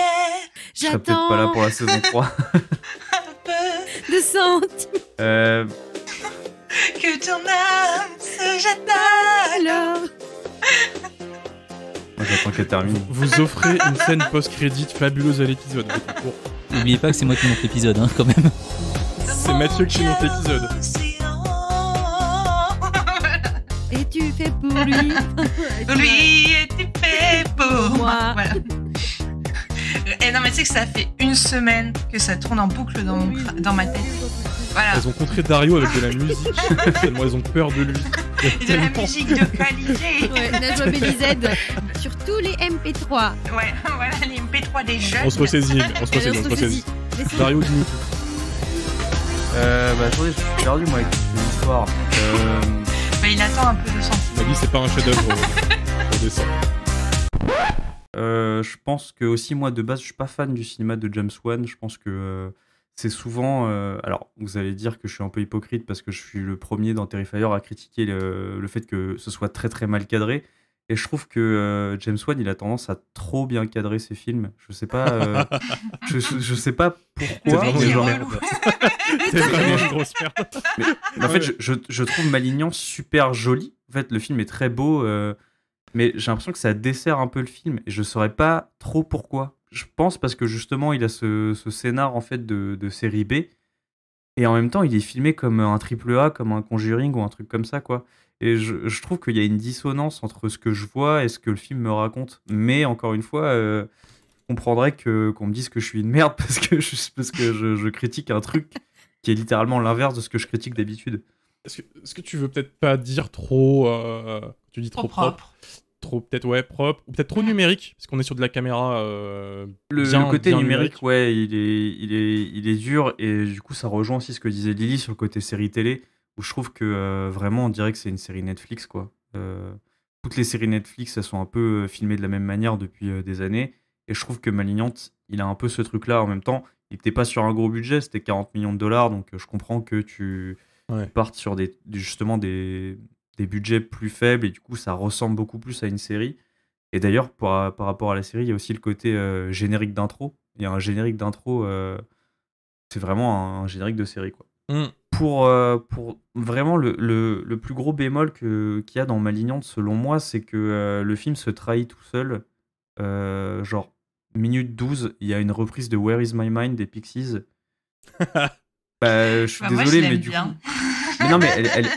Je serai peut-être pas là pour la saison 3. De sentiments. Que ton âme se jette alors. Moi, j'attends qu'elle termine. Vous offrez une scène post-crédit fabuleuse à l'épisode. N'oubliez pas que c'est moi qui monte l'épisode, hein, quand même. C'est Mathieu qui monte l'épisode. Et tu fais pour lui. Lui et tu fais pour Moi. Voilà. Et non, mais tu sais que ça fait une semaine que ça tourne en boucle dans ma tête. Voilà. Elles ont contré Dario avec de la musique. Tellement elles ont peur de lui. Et de la musique de qualité. Ouais, Najwa Bélized sur tous les MP3. Ouais, voilà, les MP3 des jeunes. On se ressaisit. Allez, on se ressaisit. Laissez- Dario, dis-nous tout. Attendez, je suis perdu, moi, avec l'histoire. Mais il attend un peu de sentir. La vie, c'est pas un chef-d'œuvre au dessin. Je pense que aussi, moi, de base, je suis pas fan du cinéma de James Wan. Je pense que c'est souvent... alors, vous allez dire que je suis un peu hypocrite parce que je suis le premier dans Terrifier à critiquer le fait que ce soit très très mal cadré. Et je trouve que James Wan, il a tendance à trop bien cadrer ses films. Je sais pas, je sais pas pourquoi. vraiment mais une genre- relou. C'est vraiment une grosse merde. mais en fait, je trouve Malignan super joli. En fait, le film est très beau, mais j'ai l'impression que ça dessert un peu le film et je saurais pas trop pourquoi. Je pense parce que justement, il a ce scénar en fait de série B et en même temps, il est filmé comme un triple A, comme un Conjuring ou un truc comme ça, quoi. Et je trouve qu'il y a une dissonance entre ce que je vois et ce que le film me raconte. Mais encore une fois, je comprendrais qu'on me dise que je suis une merde parce que je critique un truc qui est littéralement l'inverse de ce que je critique d'habitude. Est-ce que tu veux peut-être pas dire trop... tu dis trop propre. Trop peut-être propre ou peut-être trop numérique parce qu'on est sur de la caméra Le côté numérique, ouais, il est dur et du coup ça rejoint aussi ce que disait Lily sur le côté série télé où je trouve que vraiment on dirait que c'est une série Netflix, quoi. Toutes les séries Netflix elles sont un peu filmées de la même manière depuis des années et je trouve que Malignante il a un peu ce truc là en même temps. Il n'était pas sur un gros budget, c'était 40 millions de dollars donc je comprends que tu partes sur justement des budgets plus faibles et du coup ça ressemble beaucoup plus à une série. Et d'ailleurs par rapport à la série il y a aussi le côté générique d'intro. Il y a un générique d'intro, c'est vraiment un générique de série, quoi. Pour vraiment le plus gros bémol qu'il y a dans Malignante selon moi c'est que le film se trahit tout seul. Genre minute 12 il y a une reprise de Where is my mind des Pixies. Je suis Moi, désolé je mais du coup mais non, mais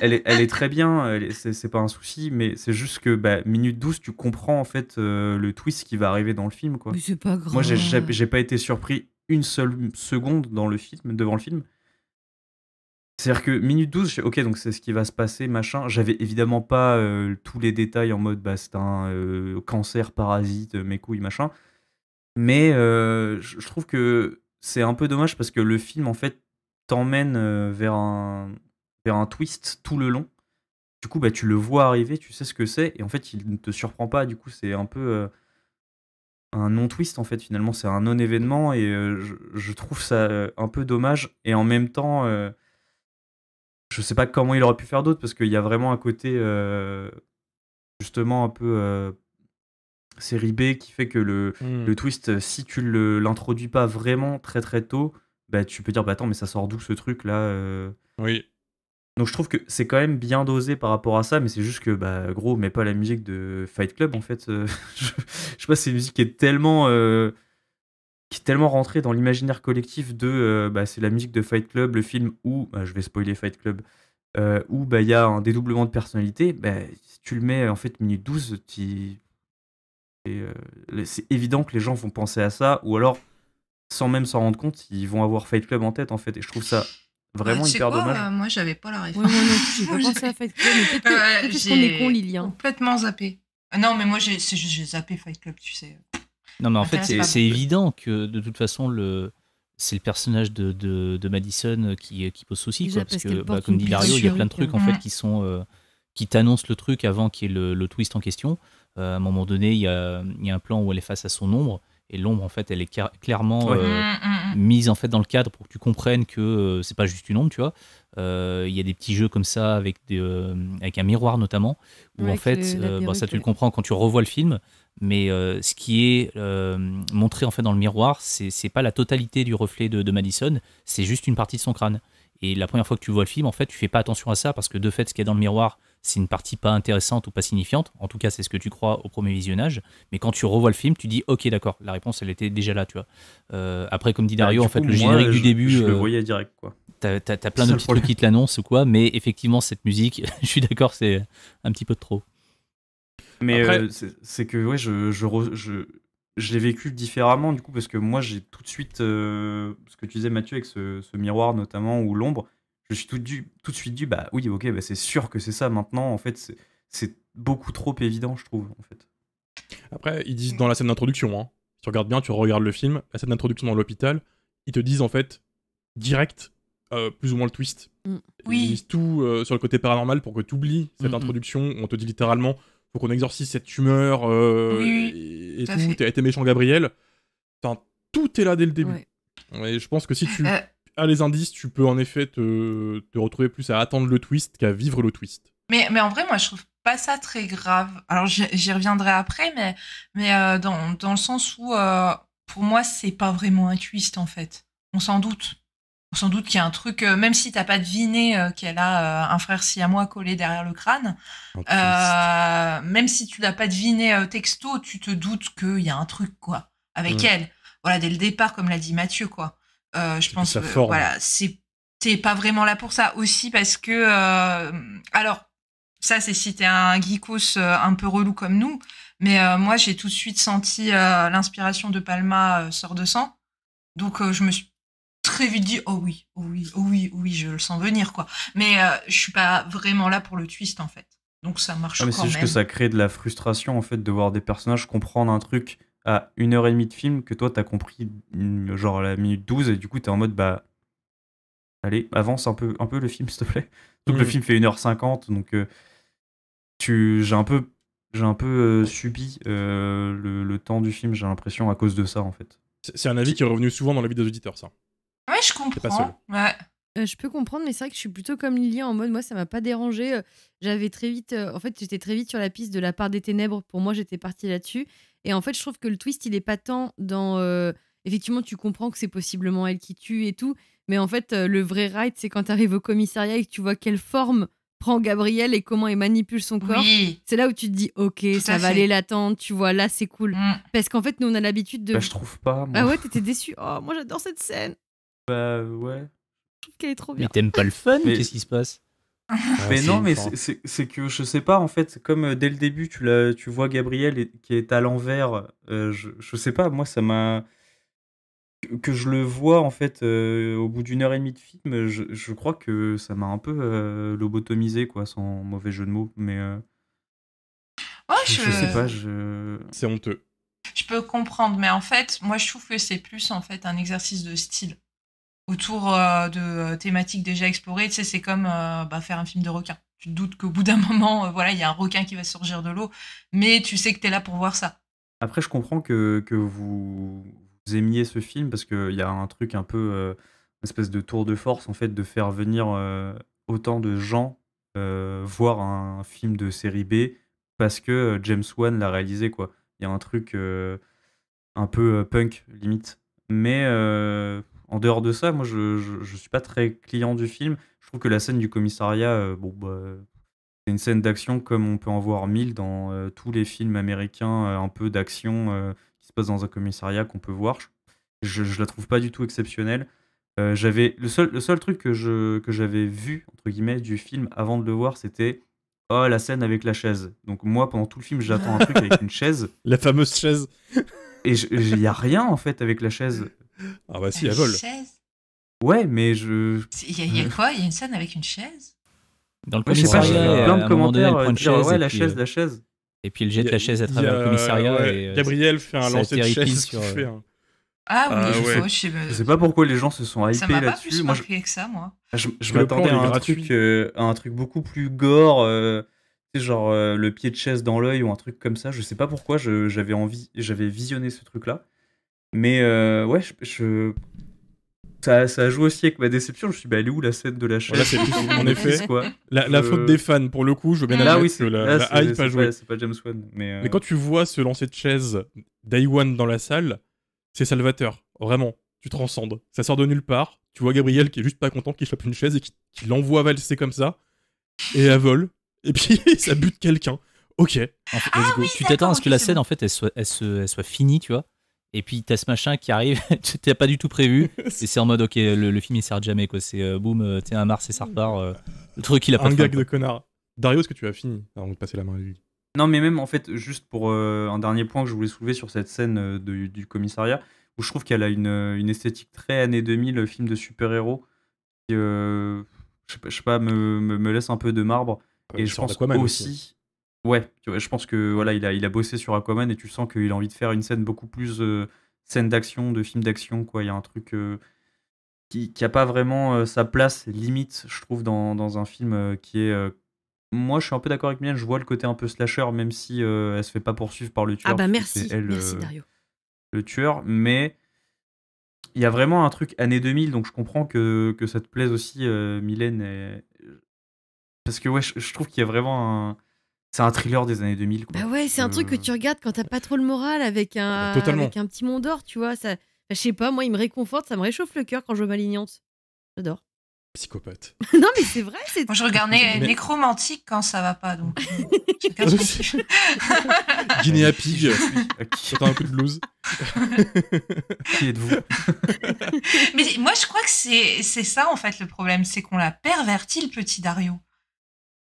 elle est très bien, c'est pas un souci, mais c'est juste que minute 12, tu comprends en fait le twist qui va arriver dans le film, quoi. Mais c'est pas grave. Moi, j'ai pas été surpris une seule seconde devant le film. C'est-à-dire que minute 12, ok, donc c'est ce qui va se passer, machin. J'avais évidemment pas tous les détails en mode c'est un cancer, parasite, mes couilles, machin. Mais je trouve que c'est un peu dommage parce que le film, en fait, t'emmène vers un twist tout le long. Du coup, tu le vois arriver, tu sais ce que c'est, et en fait, il ne te surprend pas. Du coup, c'est un peu un non-twist, en fait, finalement. C'est un non-événement, et je trouve ça un peu dommage. Et en même temps, je sais pas comment il aurait pu faire d'autre, parce qu'il y a vraiment un côté, justement, un peu série B, qui fait que le twist, si tu l'introduis pas vraiment très très tôt, tu peux dire, attends, mais ça sort d'où ce truc-là Oui. Donc je trouve que c'est quand même bien dosé par rapport à ça, mais c'est juste que, gros, mets pas la musique de Fight Club, en fait. Je sais pas, c'est une musique qui est tellement rentrée dans l'imaginaire collectif de... c'est la musique de Fight Club, le film où... je vais spoiler Fight Club. Où il y a un dédoublement de personnalité. Si tu le mets, en fait, minute 12, c'est évident que les gens vont penser à ça, ou alors, sans même s'en rendre compte, ils vont avoir Fight Club en tête, en fait. Et je trouve ça... vraiment hyper dommage. Moi, j'avais pas la Ouais, référence. moi non plus, j'ai pas pensé à Fight Club, mais peut-être qu'on est con, Lilian. Complètement zappé. Non, mais moi, c'est juste j'ai zappé Fight Club, tu sais. Non, mais en fait, Intéresse pas c'est beaucoup. évident que de toute façon, c'est le personnage de Madison qui pose souci, Déjà, quoi, parce parce que, qu'elle porte comme une dit Dario, il y a plein de perruque. trucs en fait qui sont qui t'annoncent le truc avant qu'il y ait le twist en question. À un moment donné, il y a un plan où elle est face à son ombre et l'ombre, en fait, elle est clairement mise en fait dans le cadre pour que tu comprennes que c'est pas juste une ombre, tu vois. Il y a des petits jeux comme ça avec un miroir notamment, où Ouais, en fait, ça tu le comprends quand tu revois le film, mais ce qui est montré en fait dans le miroir, c'est pas la totalité du reflet de Madison, c'est juste une partie de son crâne. Et la première fois que tu vois le film, en fait, tu fais pas attention à ça parce que de fait, ce qu'il y a dans le miroir, c'est une partie pas intéressante ou pas signifiante. En tout cas, c'est ce que tu crois au premier visionnage. Mais quand tu revois le film, tu dis ok, d'accord, la réponse, elle était déjà là, tu vois. Après, comme dit Dario, Du en fait, coup, le moi, générique du début, je le voyais direct, quoi. t'as plein C'est de le petits trucs problème. qui te l'annoncent ou quoi. Mais effectivement, cette musique, je suis d'accord, c'est un petit peu de trop. Mais Après- c'est que ouais, je l'ai vécu différemment du coup parce que moi j'ai tout de suite ce que tu disais Mathieu avec ce miroir notamment ou l'ombre, je suis tout de suite dit bah oui ok bah c'est sûr que c'est ça maintenant en fait c'est beaucoup trop évident je trouve en fait. Après, ils disent dans la scène d'introduction, hein, si tu regardes bien, tu regardes le film, la scène d'introduction dans l'hôpital, ils te disent en fait, direct, plus ou moins le twist. Oui. Ils misent tout sur le côté paranormal pour que tu oublies cette introduction où on te dit littéralement, faut qu'on exorcise cette tumeur Oui, et tout à tout, fait. t'as été méchant Gabriel. Enfin, tout est là dès le début. Ouais. Et je pense que si tu Euh, as les indices, tu peux en effet te retrouver plus à attendre le twist qu'à vivre le twist. mais en vrai, moi, je trouve pas ça très grave. Alors, j'y reviendrai après, mais dans le sens où, pour moi, c'est pas vraiment un twist, en fait. On s'en doute. On s'en doute qu'il y a un truc, même si t'as pas deviné qu'elle a un frère siamois collé derrière le crâne, Un twist. même si tu l'as pas deviné texto, tu te doutes qu'il y a un truc, quoi, avec Ouais. elle. Voilà, dès le départ, comme l'a dit Mathieu, quoi. Je puis pense sa que, forme. voilà, t'es pas vraiment là pour ça aussi parce que, alors, ça, c'est si t'es un geekos un peu relou comme nous, mais moi, j'ai tout de suite senti l'inspiration de Palma, Sœur de sang. Donc, je me suis très vite dit, oh oui, oh oui, oh oui, oh oui, je le sens venir, quoi. Mais je suis pas vraiment là pour le twist, en fait. Donc, ça marche Ah, mais quand c'est juste même. que ça crée de la frustration en fait de voir des personnages comprendre un truc à 1h30 de film que toi t'as compris genre à la minute 12 et du coup t'es en mode bah allez avance un peu le film s'il te plaît. Donc le film fait 1h50 donc j'ai un peu subi le temps du film j'ai l'impression à cause de ça en fait. C'est un avis qui est revenu souvent dans la vie des auditeurs, ça. Ouais, je pas seul. comprends. Ouais. Je peux comprendre, mais c'est vrai que je suis plutôt comme Lilian en mode moi ça m'a pas dérangé. J'avais très vite, en fait j'étais très vite sur la piste de la part des ténèbres. Pour moi j'étais partie là-dessus. Et en fait je trouve que le twist il est pas tant dans effectivement tu comprends que c'est possiblement elle qui tue et tout, mais en fait le vrai ride c'est quand tu arrives au commissariat et que tu vois quelle forme prend Gabriel et comment il manipule son corps. Oui. C'est là où tu te dis ok Tout ça à va fait. aller l'attendre, tu vois là c'est cool. Mm. Parce qu'en fait nous on a l'habitude de... Bah, je trouve pas moi. Ah ouais t'étais déçu. Oh moi j'adore cette scène. Bah ouais. Je trouve qu'elle est trop Mais bien. t'aimes pas le fun? Mais- Qu'est-ce qui se passe? Mais non, mais enfin, c'est que je sais pas en fait, c'est comme dès le début tu vois Gabriel qui est à l'envers, je sais pas, moi ça m'a que je le vois en fait au bout d'1h30 de film, je crois que ça m'a un peu lobotomisé quoi, sans mauvais jeu de mots, mais Ouais, je sais pas, c'est honteux. je peux comprendre, mais en fait, moi, je trouve que c'est plus en fait un exercice de style autour de thématiques déjà explorées. Tu sais, c'est comme faire un film de requin. Tu te doutes qu'au bout d'un moment, voilà, il y a un requin qui va sortir de l'eau, mais tu sais que t'es là pour voir ça. Après je comprends que vous aimiez ce film parce qu'il y a un truc un peu une espèce de tour de force en fait de faire venir autant de gens voir un film de série B parce que James Wan l'a réalisé quoi. Il y a un truc un peu punk limite. Mais en dehors de ça, moi je suis pas très client du film. Je trouve que la scène du commissariat, c'est une scène d'action comme on peut en voir 1000 dans tous les films américains un peu d'action qui se passent dans un commissariat qu'on peut voir. Je la trouve pas du tout exceptionnelle. J'avais le seul truc que j'avais vu entre guillemets du film avant de le voir, c'était oh la scène avec la chaise. Donc moi pendant tout le film j'attends un truc avec une chaise La fameuse chaise. et il y a rien en fait avec la chaise. Ah bah si, Une elle vole. chaise. Ouais mais Il y a quoi? Il y a une scène avec une chaise? Dans le ouais, je sais pas, j'ai commissariat, vu plein à de un moment donné, elle commentaires prend une dire chaise ouais et la puis, chaise la chaise. et puis elle jette la chaise à Il y travers a, le commissariat. ouais, Et, Gabriel fait un ça lancer de terrifie chaise sur, qui fait un... Ah oui, Ah je ouais. sais, Je sais pas pourquoi les gens se sont Ça hypés m'a pas là-dessus. plus Moi marqué que ça, moi. je que le m'attendais plan, il à est un gratuit. truc beaucoup plus gore, tu sais, genre le pied de chaise dans l'œil ou un truc comme ça. Je sais pas pourquoi j'avais visionné ce truc-là. Mais ouais, Ça joue aussi avec ma déception. Je me suis dit, bah, elle est où la scène de la chaise? Voilà, c'est plus, en effet, quoi. la faute des fans, pour le coup, je veux bien Là, admettre oui, que c'est la hype a joué. c'est pas James Wan. Mais Mais quand tu vois ce lancer de chaise Day One dans la salle, c'est salvateur. Vraiment, tu transcendes. Ça sort de nulle part. Tu vois Gabriel qui est juste pas content qu'il chope une chaise et qui l'envoie valser comme ça. Et elle vole. Et puis ça bute quelqu'un. Ok. En fait, let's go. oui, Tu t'attends à ce d'accord, que la ok, c'est scène, bon. en fait, elle soit finie, tu vois. Et puis t'as ce machin qui arrive, tu t'as pas du tout prévu. Et c'est en mode, ok, le film il s'arrête jamais, quoi. C'est boum, t'es un Mars et ça repart. Le truc il a pas Un de fin, gag quoi. de connard. Dario, est-ce que tu as fini avant de passer la main à lui? non, mais même en fait, juste pour un dernier point que je voulais soulever sur cette scène du commissariat, où je trouve qu'elle a une esthétique très années 2000, film de super-héros, qui, je sais pas, me laisse un peu de marbre. Et je pense d'Aquaman aussi. Ouais, tu vois, je pense que voilà, il a bossé sur Aquaman et tu sens qu'il a envie de faire une scène beaucoup plus scène d'action, de film d'action, quoi. Il y a un truc qui a pas vraiment sa place, limite, je trouve, dans un film qui est. Moi, je suis un peu d'accord avec Mylène, je vois le côté un peu slasher, même si elle se fait pas poursuivre par le tueur. Ah bah parce que merci, c'est elle, merci Dario. le tueur, mais il y a vraiment un truc années 2000, donc je comprends que ça te plaise aussi, Mylène. Parce que ouais, je trouve qu'il y a vraiment un. C'est un thriller des années 2000, quoi. Bah ouais, c'est un truc que tu regardes quand t'as pas trop le moral avec Totalement. avec un petit Mont d'Or, tu vois. Ça, je sais pas, moi, il me réconforte, ça me réchauffe le cœur quand je vois Malignante. J'adore. Psychopathe. non, mais c'est vrai, c'est. Moi, je regarde Nécromantique quand ça va pas, donc. Chacun son petit- Guinea Pig. Qui T'entends un coup de blues. êtes-vous? Mais moi, je crois que c'est ça, en fait, le problème. C'est qu'on l'a perverti, le petit Dario.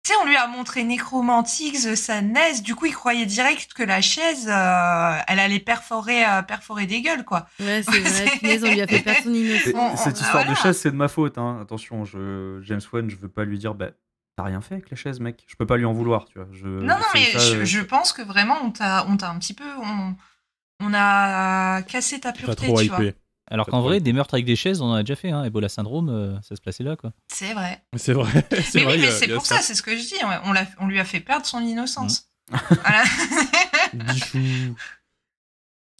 Tu sais, on lui a montré Nécromantique, The Sadness. Du coup, il croyait direct que la chaise, elle allait perforer des gueules, quoi. Ouais, c'est vrai, punaise, on lui a fait perdre son innocence. Cette histoire de voilà. chaise, c'est de ma faute. Hein. Attention, James Wan, je veux pas lui dire, bah, t'as rien fait avec la chaise, mec. Je peux pas lui en vouloir, tu vois. Non, mais je pense que vraiment, on t'a un petit peu. On a cassé ta Pas pureté, trop tu vois. hypé. Alors Pas qu'en de vrai, des meurtres avec des chaises, on en a déjà fait. Hein. Ebola syndrome, ça se plaçait là, quoi. C'est vrai. C'est vrai. Mais oui, il y mais a- c'est il y a pour ça, c'est ce que je dis. On lui a fait perdre son innocence. Voilà. Bichou.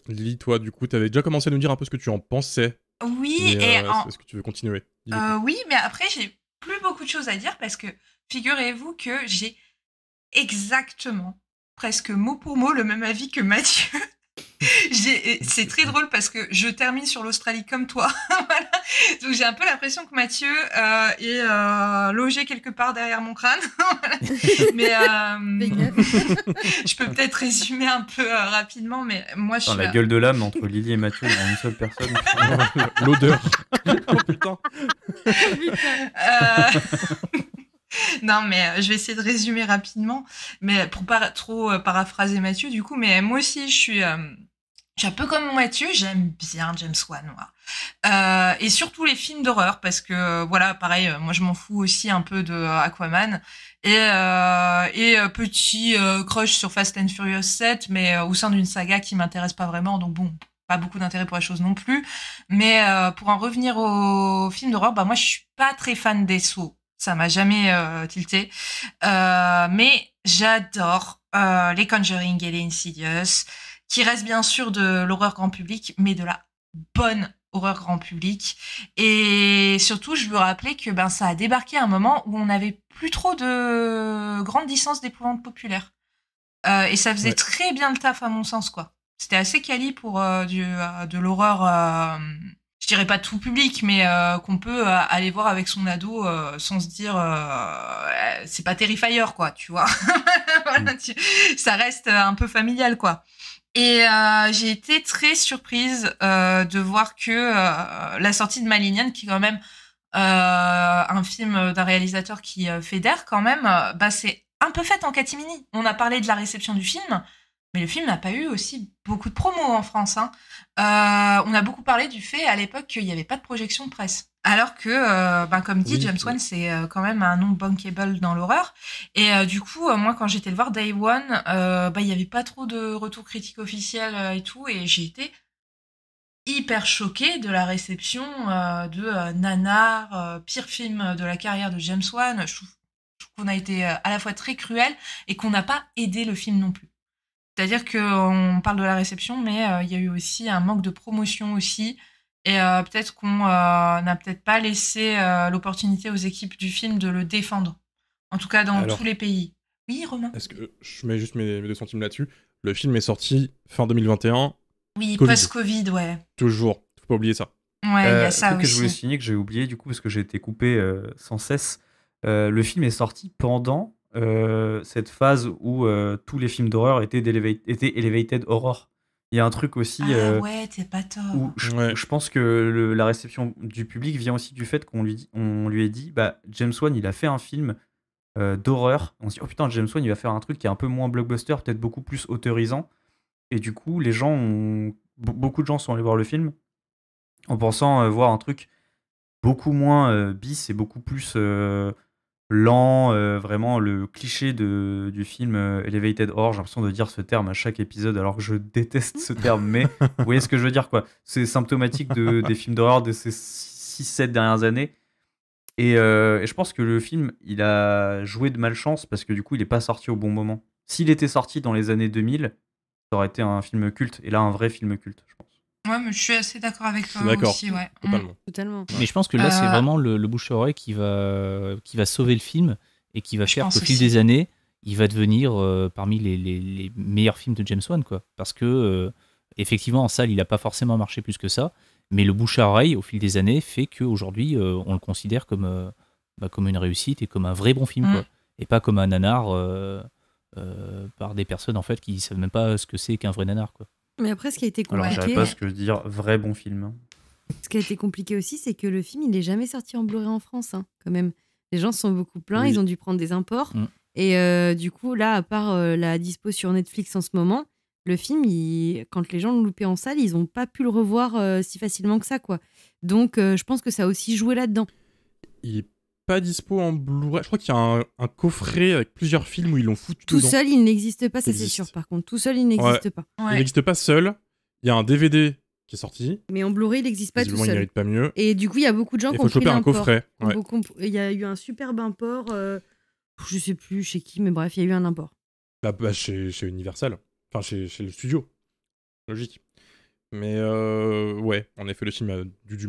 Lily, toi, du coup, t'avais déjà commencé à nous dire un peu ce que tu en pensais. Oui, Mais, et est-ce que tu veux continuer? Dis-nous. oui, mais après, j'ai plus beaucoup de choses à dire parce que figurez-vous que j'ai exactement, presque mot pour mot, le même avis que Mathieu. C'est très drôle parce que je termine sur l'Australie comme toi. Voilà. Donc j'ai un peu l'impression que Mathieu est logé quelque part derrière mon crâne. Voilà. Mais Fais gaffe. je peux peut-être résumer un peu rapidement, mais moi je Dans suis la gueule de l'âme entre Lily et Mathieu, dans une seule personne. L'odeur. Oh putain. Non, mais je vais essayer de résumer rapidement, mais pour pas trop paraphraser Mathieu, du coup, mais moi aussi, je suis un peu comme Mathieu, j'aime bien James Wan, moi. Et surtout les films d'horreur, parce que, voilà, pareil, moi, je m'en fous aussi un peu de Aquaman. Et petit crush sur Fast and Furious 7, mais au sein d'une saga qui m'intéresse pas vraiment, donc bon, pas beaucoup d'intérêt pour la chose non plus. Mais pour en revenir au film d'horreur, bah moi, je suis pas très fan des sauts. Ça m'a jamais tilté. Mais j'adore les Conjuring et les Insidious, qui restent bien sûr de l'horreur grand public, mais de la bonne horreur grand public. Et surtout, je veux rappeler que ça a débarqué à un moment où on n'avait plus trop de grandes licences d'épouvante populaire. Et ça faisait très bien le taf, à mon sens, quoi. C'était assez quali pour de l'horreur... je dirais pas tout public, mais qu'on peut aller voir avec son ado sans se dire c'est pas Terrifier, quoi, tu vois. Voilà, ça reste un peu familial, quoi. Et j'ai été très surprise de voir que la sortie de Malignant, qui est quand même un film d'un réalisateur qui fédère quand même, c'est un peu fait en catimini. On a parlé de la réception du film, mais le film n'a pas eu aussi beaucoup de promos en France. Hein. On a beaucoup parlé du fait à l'époque qu'il n'y avait pas de projection de presse. Alors que, comme dit, James Wan, c'est quand même un nom bankable dans l'horreur. Et du coup, moi, quand j'étais le voir Day One, il n'y avait pas trop de retours critiques officiels et tout. Et j'ai été hyper choquée de la réception de Nanar, pire film de la carrière de James Wan. Je trouve qu'on a été à la fois très cruel et qu'on n'a pas aidé le film non plus. C'est-à-dire qu'on parle de la réception, mais il y a eu aussi un manque de promotion aussi. Et peut-être qu'on n'a peut-être pas laissé l'opportunité aux équipes du film de le défendre. En tout cas, dans Alors, tous les pays. Oui, Romain. est-ce que je mets juste mes 2 centimes là-dessus? Le film est sorti fin 2021, Oui, Covid. post-Covid, ouais. toujours. Faut pas oublier ça. Ouais, il y a Un ça truc que je voulais aussi. souligner que j'ai oublié du coup parce que j'ai été coupé sans cesse. Le film est sorti pendant cette phase où tous les films d'horreur étaient elevated horror. Il y a un truc aussi Ah ouais, t'es pas tort. où Ouais. je pense que la réception du public vient aussi du fait qu'on lui ait dit bah, James Wan il a fait un film d'horreur. On se dit oh putain, James Wan il va faire un truc qui est un peu moins blockbuster, peut-être beaucoup plus autorisant. Et du coup, beaucoup de gens sont allés voir le film en pensant voir un truc beaucoup moins bis et beaucoup plus lent, vraiment le cliché du film Elevated Horror. J'ai l'impression de dire ce terme à chaque épisode alors que je déteste ce terme, mais vous voyez ce que je veux dire, quoi. C'est symptomatique des films d'horreur de ces 6-7 dernières années. Et je pense que le film, il a joué de malchance parce que du coup, il n'est pas sorti au bon moment. S'il était sorti dans les années 2000, ça aurait été un film culte. Et là, un vrai film culte, je pense. Ouais, mais je suis assez d'accord avec toi D'accord. aussi, ouais. Totalement. Totalement. Mais je pense que là, c'est Euh, vraiment le bouche à oreille qui va sauver le film et qui va Je faire pense qu'au fil aussi. des années, il va devenir parmi les meilleurs films de James Wan, quoi. Parce que, effectivement, en salle, il n'a pas forcément marché plus que ça, mais le bouche à oreille, au fil des années, fait qu'aujourd'hui, on le considère comme une réussite et comme un vrai bon film, Mm. quoi. Et pas comme un nanar par des personnes, en fait, qui ne savent même pas ce que c'est qu'un vrai nanar, quoi. Mais après, ce qui a été Alors, compliqué, j'arrive pas à ce que dire vrai bon film. Hein. ce qui a été compliqué aussi, c'est que le film, il n'est jamais sorti en Blu-ray en France, hein, quand même. Les gens se sont beaucoup plaints, Oui. ils ont dû prendre des imports. Mm. Et du coup, là, à part la dispo sur Netflix en ce moment, le film, quand les gens l'ont loupé en salle, ils n'ont pas pu le revoir si facilement que ça, quoi. Donc, je pense que ça a aussi joué là-dedans. Il est pas dispo en Blu-ray. Je crois qu'il y a un coffret avec plusieurs films où ils l'ont foutu Tout dedans. seul, il n'existe pas, ça c'est Existe. sûr. Par contre, tout seul, il n'existe pas. Il Ouais. n'existe pas seul. Il y a un DVD qui est sorti. Mais en Blu-ray, il n'existe pas tout Visiblement, il seul. mérite pas mieux. Et du coup, il y a beaucoup de gens Il qui faut ont pris choper un l'import. coffret. Ouais. Il y a eu un superbe import. Je sais plus chez qui, mais bref, il y a eu un import. Bah, chez Universal. Enfin, chez le studio. Logique. Mais ouais, en effet, le film a du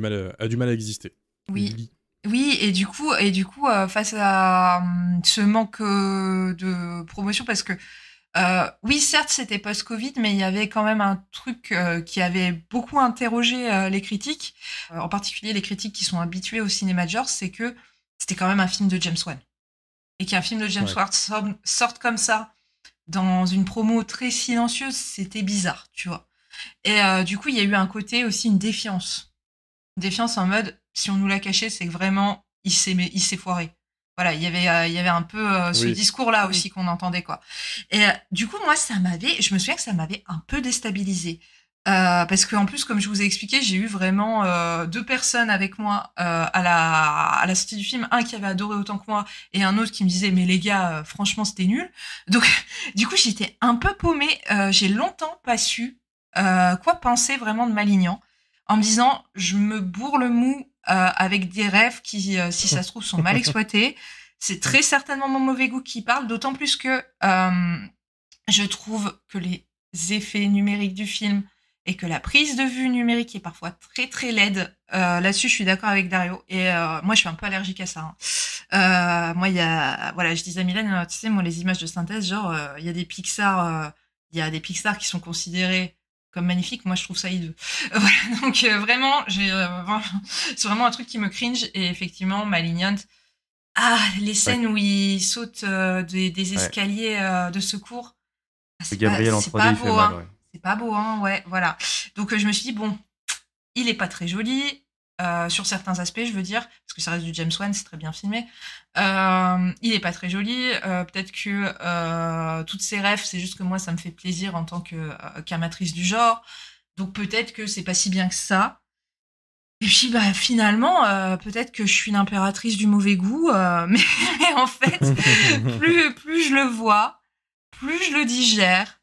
mal à exister. Oui. Oui, et du coup, face à ce manque de promotion, parce que oui, certes, c'était post-Covid, mais il y avait quand même un truc qui avait beaucoup interrogé les critiques, en particulier les critiques qui sont habitués au cinéma de genre, c'est que c'était quand même un film de James Wan. Et qu'un film de James Ouais. Wan sorte comme ça, dans une promo très silencieuse, c'était bizarre, tu vois. Et du coup, il y a eu un côté aussi, une défiance. Une défiance en mode, si on nous l'a caché, c'est que vraiment, il s'est foiré. Voilà, il y avait un peu ce Oui. discours-là aussi qu'on entendait, quoi. Et du coup, moi, je me souviens que ça m'avait un peu déstabilisée. Parce qu'en plus, comme je vous ai expliqué, j'ai eu vraiment 2 personnes avec moi à la sortie du film, un qui avait adoré autant que moi et un autre qui me disait mais les gars, franchement c'était nul. Donc du coup j'étais un peu paumée. J'ai longtemps pas su quoi penser vraiment de Malignan, en me disant je me bourre le mou avec des rêves qui, si ça se trouve, sont mal exploités. C'est très certainement mon mauvais goût qui parle, d'autant plus que je trouve que les effets numériques du film et que la prise de vue numérique est parfois très très laide. Là-dessus, je suis d'accord avec Dario. Et moi, je suis un peu allergique à ça. Hein. Moi, il y a, voilà, je disais à Mylène, tu sais, moi, les images de synthèse, genre, il y a des Pixar qui sont considérés comme magnifiques. Moi, je trouve ça hideux. Voilà, donc vraiment, c'est vraiment un truc qui me cringe. Et effectivement, Malignant, les scènes où il saute des escaliers de secours. Le Gabriel en c'est 3D, pas il fait beau, mal. hein. Ouais. C'est pas beau, hein, ouais, voilà. Donc je me suis dit, bon, il est pas très joli, sur certains aspects, je veux dire, parce que ça reste du James Wan, c'est très bien filmé. Il est pas très joli, peut-être que toutes ces rêves, c'est juste que moi, ça me fait plaisir en tant qu'amatrice du genre. Donc peut-être que c'est pas si bien que ça. Et puis bah finalement, peut-être que je suis l'impératrice du mauvais goût, mais en fait, plus je le vois, plus je le digère,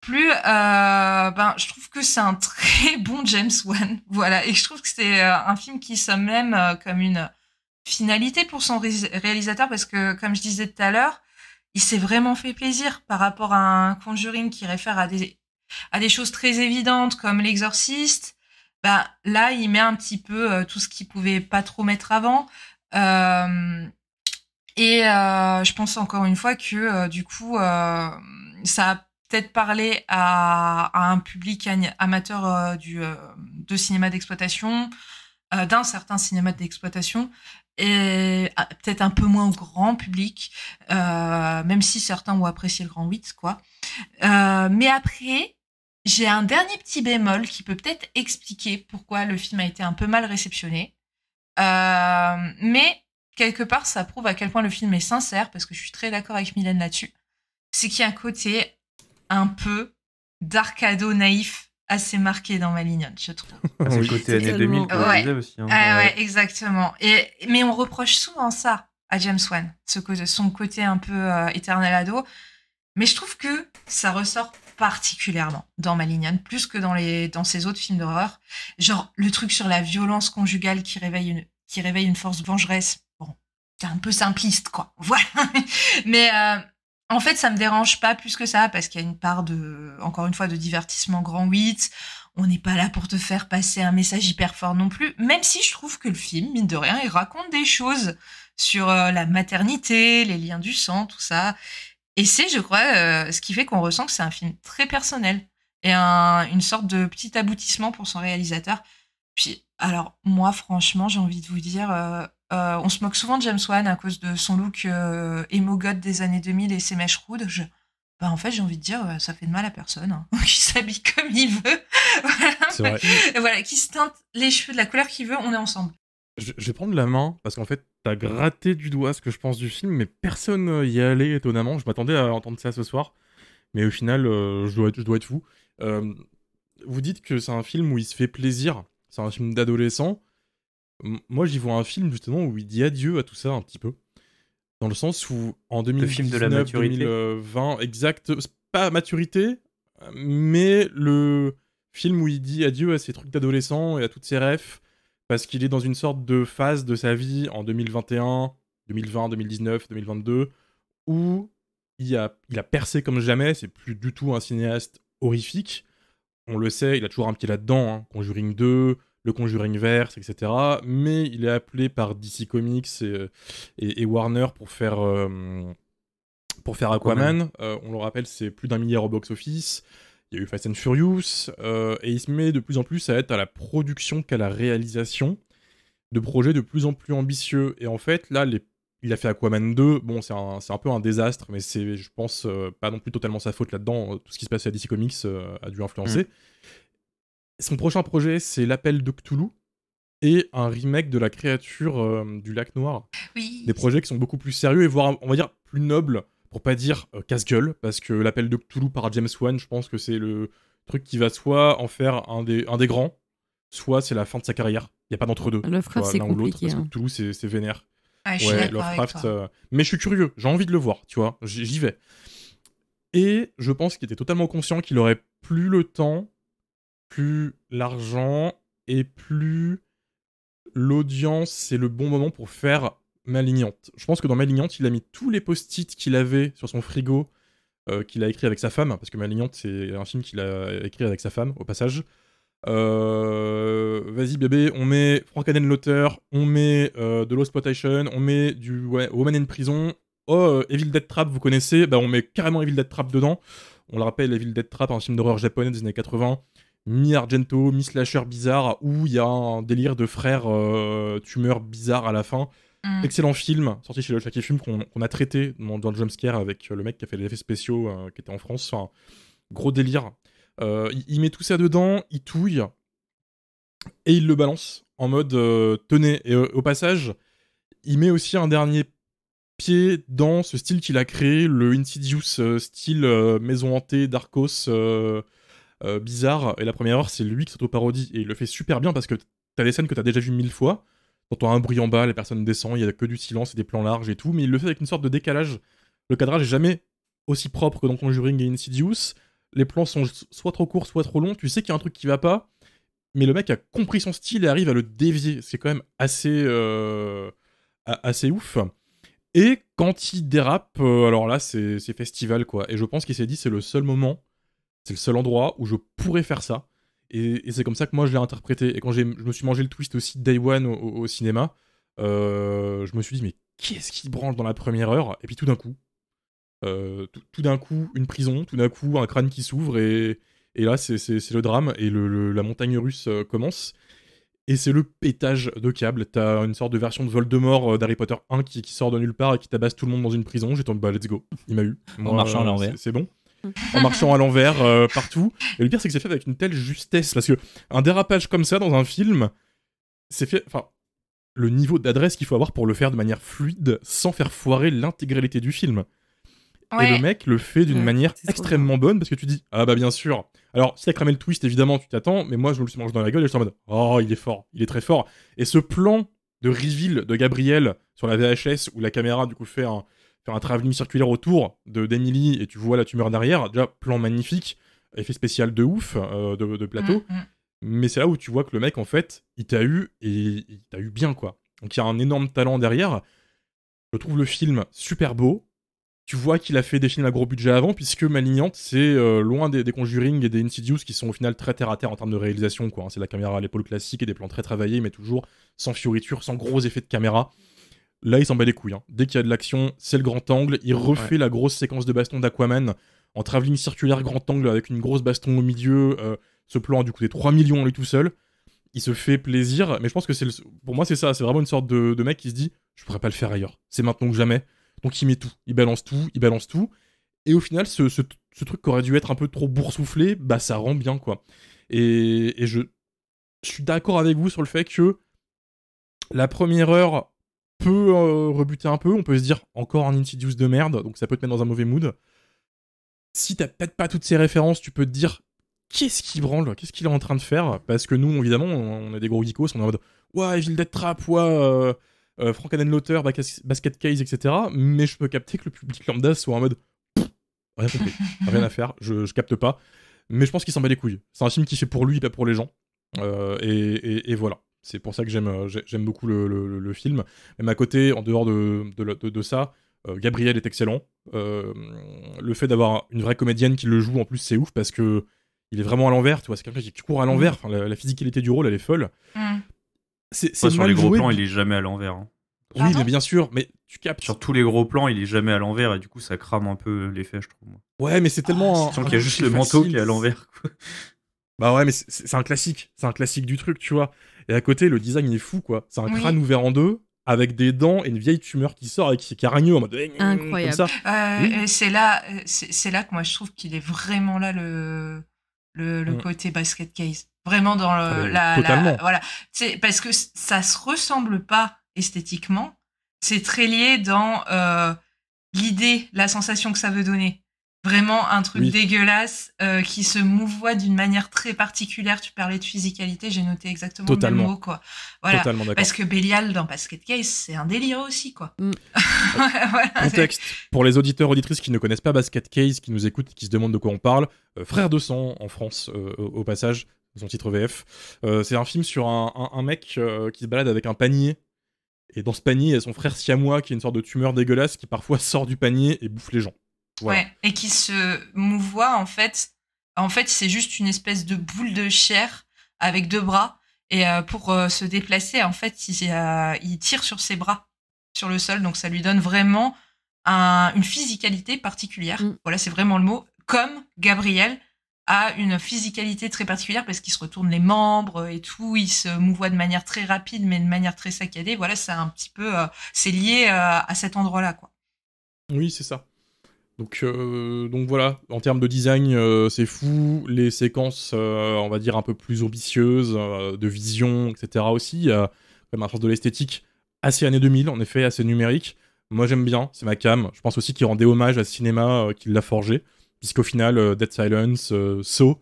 plus je trouve que c'est un très bon James Wan, voilà, et je trouve que c'est un film qui sonne même comme une finalité pour son réalisateur, parce que comme je disais tout à l'heure, il s'est vraiment fait plaisir par rapport à un Conjuring qui réfère à des choses très évidentes comme L'Exorciste, bah là il met un petit peu tout ce qu'il pouvait pas trop mettre avant. Je pense encore une fois que du coup ça a peut-être parlé à un public amateur de cinéma d'exploitation, d'un certain cinéma d'exploitation, et peut-être un peu moins au grand public, même si certains ont apprécié le grand 8, quoi. Mais après, j'ai un dernier petit bémol qui peut peut-être expliquer pourquoi le film a été un peu mal réceptionné. Mais quelque part, ça prouve à quel point le film est sincère, parce que je suis très d'accord avec Mylène là-dessus. C'est qu'il y a un côté un peu d'arcado naïf assez marqué dans Malignante, je trouve. C'est le Oui. côté années Totalement. 2000 comme Ouais. je disais aussi. Hein. Ouais, exactement. Mais on reproche souvent ça à James Wan, son côté un peu éternel ado. Mais je trouve que ça ressort particulièrement dans Malignante, plus que dans ses autres films d'horreur. Genre, le truc sur la violence conjugale qui réveille une force vengeresse. Bon, c'est un peu simpliste, quoi. Voilà. Mais en fait, ça me dérange pas plus que ça, parce qu'il y a une part encore une fois, de divertissement grand 8. On n'est pas là pour te faire passer un message hyper fort non plus, même si je trouve que le film, mine de rien, il raconte des choses sur la maternité, les liens du sang, tout ça. Et c'est, je crois, ce qui fait qu'on ressent que c'est un film très personnel et une sorte de petit aboutissement pour son réalisateur. Puis, alors, moi, franchement, j'ai envie de vous dire, on se moque souvent de James Wan à cause de son look emo god des années 2000 et ses mèches roudes. En fait, j'ai envie de dire, ça fait de mal à personne, hein, qui s'habille comme il veut. Voilà. C'est vrai. Voilà, qui se teinte les cheveux de la couleur qu'il veut, on est ensemble. Je vais prendre la main, parce qu'en fait, t'as gratté du doigt ce que je pense du film, mais personne y est allé, étonnamment. Je m'attendais à entendre ça ce soir, mais au final, je dois être fou. Vous dites que c'est un film où il se fait plaisir, c'est un film d'adolescent. Moi, j'y vois un film, justement, où il dit adieu à tout ça, un petit peu. Dans le sens où, en Le film de la 2019, maturité. 2020, exact, c'est pas maturité, mais le film où il dit adieu à ses trucs d'adolescent et à toutes ses rêves, parce qu'il est dans une sorte de phase de sa vie en 2021, 2020, 2019, 2022, où il a percé comme jamais. C'est plus du tout un cinéaste horrifique. On le sait, il a toujours un pied là-dedans, hein. Conjuring 2, le Conjuring Verse, etc. Mais il est appelé par DC Comics et Warner pour faire Aquaman. On le rappelle, c'est plus d'1 milliard au box-office. Il y a eu Fast and Furious, et il se met de plus en plus à être à la production qu'à la réalisation de projets de plus en plus ambitieux. Et en fait, là, il a fait Aquaman 2. Bon, c'est un peu un désastre, mais c'est, je pense, pas non plus totalement sa faute là-dedans. Tout ce qui se passe à DC Comics a dû influencer. Son prochain projet, c'est L'Appel de Cthulhu et un remake de la créature du Lac Noir. Oui. Des projets qui sont beaucoup plus sérieux et voire, on va dire, plus nobles, pour pas dire casse-gueule, parce que L'Appel de Cthulhu par James Wan, je pense que c'est le truc qui va soit en faire un des grands, soit c'est la fin de sa carrière. Il n'y a pas d'entre-deux. Lovecraft, c'est l'un ou l'autre, compliqué. parce que Hein. Cthulhu, c'est vénère. Ouais, je suis d'accord avec Lovecraft. toi. Mais je suis curieux, j'ai envie de le voir, tu vois, j'y vais. Et je pense qu'il était totalement conscient qu'il aurait plus le temps, plus l'argent et plus l'audience, c'est le bon moment pour faire Malignante. Je pense que dans Malignante, il a mis tous les post-it qu'il avait sur son frigo, qu'il a écrit avec sa femme, parce que Malignante, c'est un film qu'il a écrit avec sa femme, au passage. Vas-y bébé, on met Frank Adenlauter, on met de l'Osploitation, on met du Woman in Prison. Oh, Evil Dead Trap, vous connaissez, bah on met carrément Evil Dead Trap dedans. On le rappelle, Evil Dead Trap, un film d'horreur japonais des années 80, mi-Argento, mi-slasher bizarre, où il y a un délire de frères tumeurs bizarres à la fin. Excellent film, sorti chez le Chucky Film, qu'on a traité dans le jumpscare avec le mec qui a fait les effets spéciaux, qui était en France. Enfin, gros délire. Il met tout ça dedans, il touille, et il le balance en mode tenez. Et au passage, il met aussi un dernier pied dans ce style qu'il a créé, le Insidious style maison hantée, Darkos, bizarre. Et la première heure, c'est lui qui s'auto-parodie, et il le fait super bien parce que t'as des scènes que t'as déjà vues 1000 fois. T'entends un bruit en bas, les personnes descendent, il y a que du silence et des plans larges et tout, mais il le fait avec une sorte de décalage. Le cadrage est jamais aussi propre que dans Conjuring et Insidious. Les plans sont soit trop courts, soit trop longs. Tu sais qu'il y a un truc qui va pas, mais le mec a compris son style et arrive à le dévier. C'est quand même assez ouf. Et quand il dérape, alors là, c'est festival, quoi. Et je pense qu'il s'est dit, c'est le seul moment, c'est le seul endroit où je pourrais faire ça. Et c'est comme ça que moi je l'ai interprété. Et quand je me suis mangé le twist aussi Day One au cinéma, je me suis dit, mais qu'est-ce qui branche dans la première heure? Et puis tout d'un coup, une prison, tout d'un coup, un crâne qui s'ouvre, et là, c'est le drame, et la montagne russe commence. Et c'est le pétage de câble. T'as une sorte de version de Voldemort d'Harry Potter 1 qui sort de nulle part et qui tabasse tout le monde dans une prison. J'ai tombé, bah let's go, il m'a eu. En marchant à l'envers. C'est bon. En marchant à l'envers, partout. Et le pire, c'est que c'est fait avec une telle justesse. Parce que un dérapage comme ça dans un film, c'est fait. Enfin, le niveau d'adresse qu'il faut avoir pour le faire de manière fluide sans faire foirer l'intégralité du film. Ouais. Et le mec le fait d'une manière c'est trop extrêmement bonne parce que tu dis, ah bah bien sûr. Alors, si t'as cramé le twist, évidemment, tu t'attends, mais moi, je me le suis mangé dans la gueule et je suis en mode, oh, il est fort, il est très fort. Et ce plan de reveal de Gabriel sur la VHS où la caméra, du coup, fait un travelling circulaire autour d'Emily et tu vois la tumeur derrière, déjà, plan magnifique, effet spécial de ouf, de plateau. Mais c'est là où tu vois que le mec, en fait, il t'a eu et il t'a eu bien, quoi. Donc, il y a un énorme talent derrière. Je trouve le film super beau. Tu vois qu'il a fait des films à gros budget avant, puisque Malignante, c'est loin des Conjuring et des Insidious qui sont au final très terre à terre en termes de réalisation, quoi. C'est la caméra à l'épaule classique et des plans très travaillés, mais toujours sans fioriture, sans gros effets de caméra. Là, il s'en bat les couilles. Hein. Dès qu'il y a de l'action, c'est le grand angle. Il refait la grosse séquence de baston d'Aquaman en travelling circulaire grand angle avec une grosse baston au milieu. Ce plan a dû coûter 3 millions lui tout seul. Il se fait plaisir, mais je pense que pour moi, c'est ça. C'est vraiment une sorte de mec qui se dit, je pourrais pas le faire ailleurs. C'est maintenant que jamais. Donc il met tout, il balance tout, et au final, ce truc qui aurait dû être un peu trop boursouflé, bah ça rend bien, quoi. Et je suis d'accord avec vous sur le fait que la première heure peut rebuter un peu, on peut se dire, encore un Insidious de merde, donc ça peut te mettre dans un mauvais mood. Si t'as peut-être pas toutes ces références, tu peux te dire, qu'est-ce qu'il branle, qu'est-ce qu'il est en train de faire? Parce que nous, évidemment, on est des gros geekos, on est en mode, ouais, Evil Dead Trap, ouais... Frank Adenlauter, Basket Case, etc. Mais je peux capter que le public lambda soit en mode rien compris, rien à faire, je capte pas. Mais je pense qu'il s'en bat les couilles. C'est un film qui fait pour lui, pas pour les gens. Et voilà. C'est pour ça que j'aime beaucoup le film. Même à côté, en dehors de ça, Gabriel est excellent. Le fait d'avoir une vraie comédienne qui le joue, en plus, c'est ouf parce que il est vraiment à l'envers. Tu vois, c'est quelqu'un qui court à l'envers. Enfin, la physicalité du rôle, elle est folle. C'est sur mal les gros joué. plans, il est jamais à l'envers. Hein. Oui, mais bien sûr, mais tu captes. Sur tous les gros plans, il est jamais à l'envers et du coup, ça crame un peu l'effet, je trouve. Moi. Ouais, mais c'est tellement. Sans qu'il y a juste le manteau qui est à l'envers. Quoi. Bah ouais, mais c'est un classique. C'est un classique du truc, tu vois. Et à côté, le design il est fou, quoi. C'est un crâne ouvert en deux, avec des dents et une vieille tumeur qui sort et qui aragne en mode. Incroyable. Comme ça. Et c'est là que moi je trouve qu'il est vraiment là le côté basket case. Vraiment dans totalement. voilà. C'est parce que ça se ressemble pas esthétiquement. C'est très lié dans l'idée, la sensation que ça veut donner. Vraiment un truc dégueulasse qui se mouvoie d'une manière très particulière. Tu parlais de physicalité, j'ai noté exactement le même mot, quoi. Voilà. Totalement d'accord. Parce que Belial dans Basket Case, c'est un délire aussi, quoi. Voilà, contexte pour les auditeurs auditrices qui ne connaissent pas Basket Case, qui nous écoutent, qui se demandent de quoi on parle. Frère de sang en France, au passage, son titre VF. C'est un film sur un mec qui se balade avec un panier. Et dans ce panier, il y a son frère siamois qui est une sorte de tumeur dégueulasse qui parfois sort du panier et bouffe les gens. Voilà. Ouais, et qui se mouvoie, en fait, c'est juste une espèce de boule de chair avec deux bras. Et pour se déplacer, en fait, il tire sur ses bras, sur le sol. Donc, ça lui donne vraiment une physicalité particulière. Voilà, c'est vraiment le mot. Comme Gabriel a une physicalité très particulière parce qu'il se retourne les membres et tout. Il se mouvoie de manière très rapide, mais de manière très saccadée. Voilà, c'est un petit peu... c'est lié à cet endroit-là, quoi. Oui, c'est ça. Donc voilà, en termes de design, c'est fou. Les séquences, on va dire, un peu plus ambitieuses, de vision, etc. aussi. Il y a quand même un sens de l'esthétique assez années 2000, en effet, assez numérique. Moi, j'aime bien, c'est ma cam. Je pense aussi qu'il rendait hommage à ce cinéma qui l'a forgé. Puisqu'au final, Dead Silence, Saw,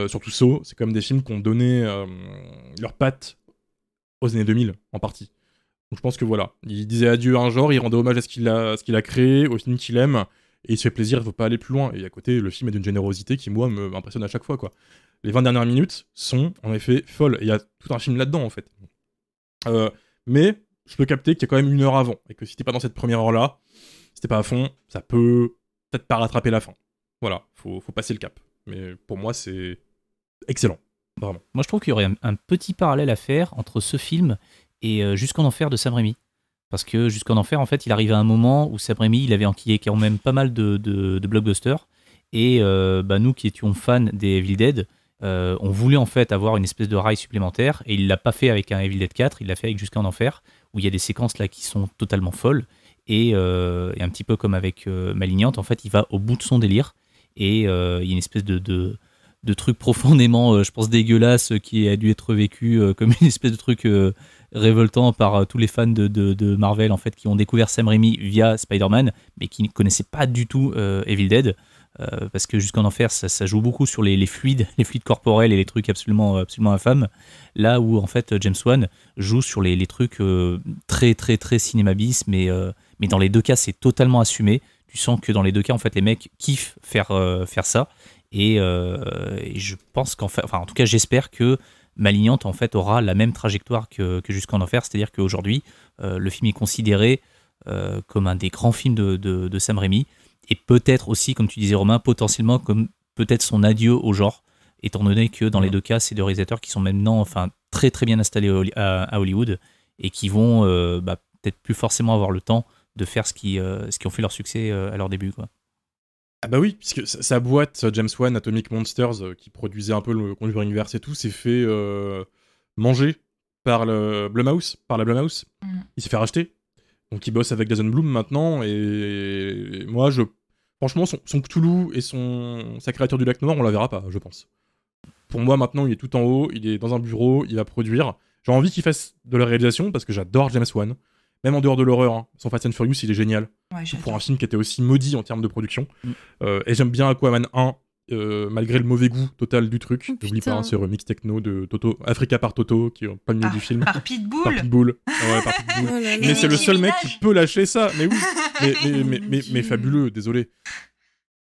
surtout Saw, c'est quand même des films qui ont donné leurs pattes aux années 2000, en partie. Donc je pense que voilà, il disait adieu à un genre, il rendait hommage à ce qu'il a créé, au film qu'il aime, et il se fait plaisir, il ne faut pas aller plus loin. Et à côté, le film est d'une générosité qui, moi, m'impressionne à chaque fois, quoi. Les 20 dernières minutes sont, en effet, folles. Et il y a tout un film là-dedans, en fait. Mais je peux capter qu'il y a quand même une heure avant, et que si t'es pas dans cette première heure-là, si t'es pas à fond, ça peut peut-être pas rattraper la fin. Voilà, faut passer le cap. Mais pour moi, c'est excellent. Vraiment. Moi, je trouve qu'il y aurait un petit parallèle à faire entre ce film et Jusqu'en Enfer de Sam Raimi. Parce que Jusqu'en Enfer, en fait, il arrive à un moment où Sam Raimi, il avait enquillé quand même pas mal de blockbusters. Et nous qui étions fans des Evil Dead, on voulait en fait avoir une espèce de rail supplémentaire. Et il l'a pas fait avec un Evil Dead 4, il l'a fait avec Jusqu'en Enfer, où il y a des séquences là qui sont totalement folles. Et un petit peu comme avec Malignante, en fait, il va au bout de son délire. Et il y a une espèce de truc profondément, je pense, dégueulasse qui a dû être vécu comme une espèce de truc révoltant par tous les fans de Marvel en fait, qui ont découvert Sam Raimi via Spider-Man, mais qui ne connaissaient pas du tout Evil Dead. Parce que Jusqu'en Enfer, ça joue beaucoup sur les fluides corporels et les trucs absolument infâmes. Là où en fait James Wan joue sur les trucs très très très cinéma bis, mais dans les deux cas c'est totalement assumé. Tu sens que dans les deux cas en fait les mecs kiffent faire ça. Et je pense en tout cas j'espère que Malignante en fait aura la même trajectoire que Jusqu'en Enfer, c'est-à-dire qu'aujourd'hui le film est considéré comme un des grands films de Sam Raimi. Et peut-être aussi, comme tu disais Romain, potentiellement comme peut-être son adieu au genre, étant donné que dans les deux cas, c'est deux réalisateurs qui sont maintenant très très bien installés à Hollywood et qui vont peut-être plus forcément avoir le temps de faire ce qui ont fait leur succès à leur début, quoi. Ah bah oui, puisque sa boîte James Wan, Atomic Monsters, qui produisait un peu le Conjuringverse et tout, s'est fait manger par la Blumhouse. Il s'est fait racheter. Donc il bosse avec Jason Blum maintenant, et moi, franchement, son Cthulhu et sa créature du lac noir, on la verra pas, je pense. Pour moi, maintenant, il est tout en haut, il est dans un bureau, il va produire. J'ai envie qu'il fasse de la réalisation, parce que j'adore James Wan. Même en dehors de l'horreur, hein. Son Fast and Furious, il est génial. Ouais, pour un film qui était aussi maudit en termes de production. Et j'aime bien Aquaman 1, malgré le mauvais goût total du truc. J'oublie pas, hein, ce remix techno de Toto, Africa par Toto, qui est pas le milieu du film. Par Pitbull. Par Pitbull. Ouais, par Pitbull. Oh là là. Mais c'est le seul mec qui peut lâcher ça. Mais oui. mais fabuleux, désolé.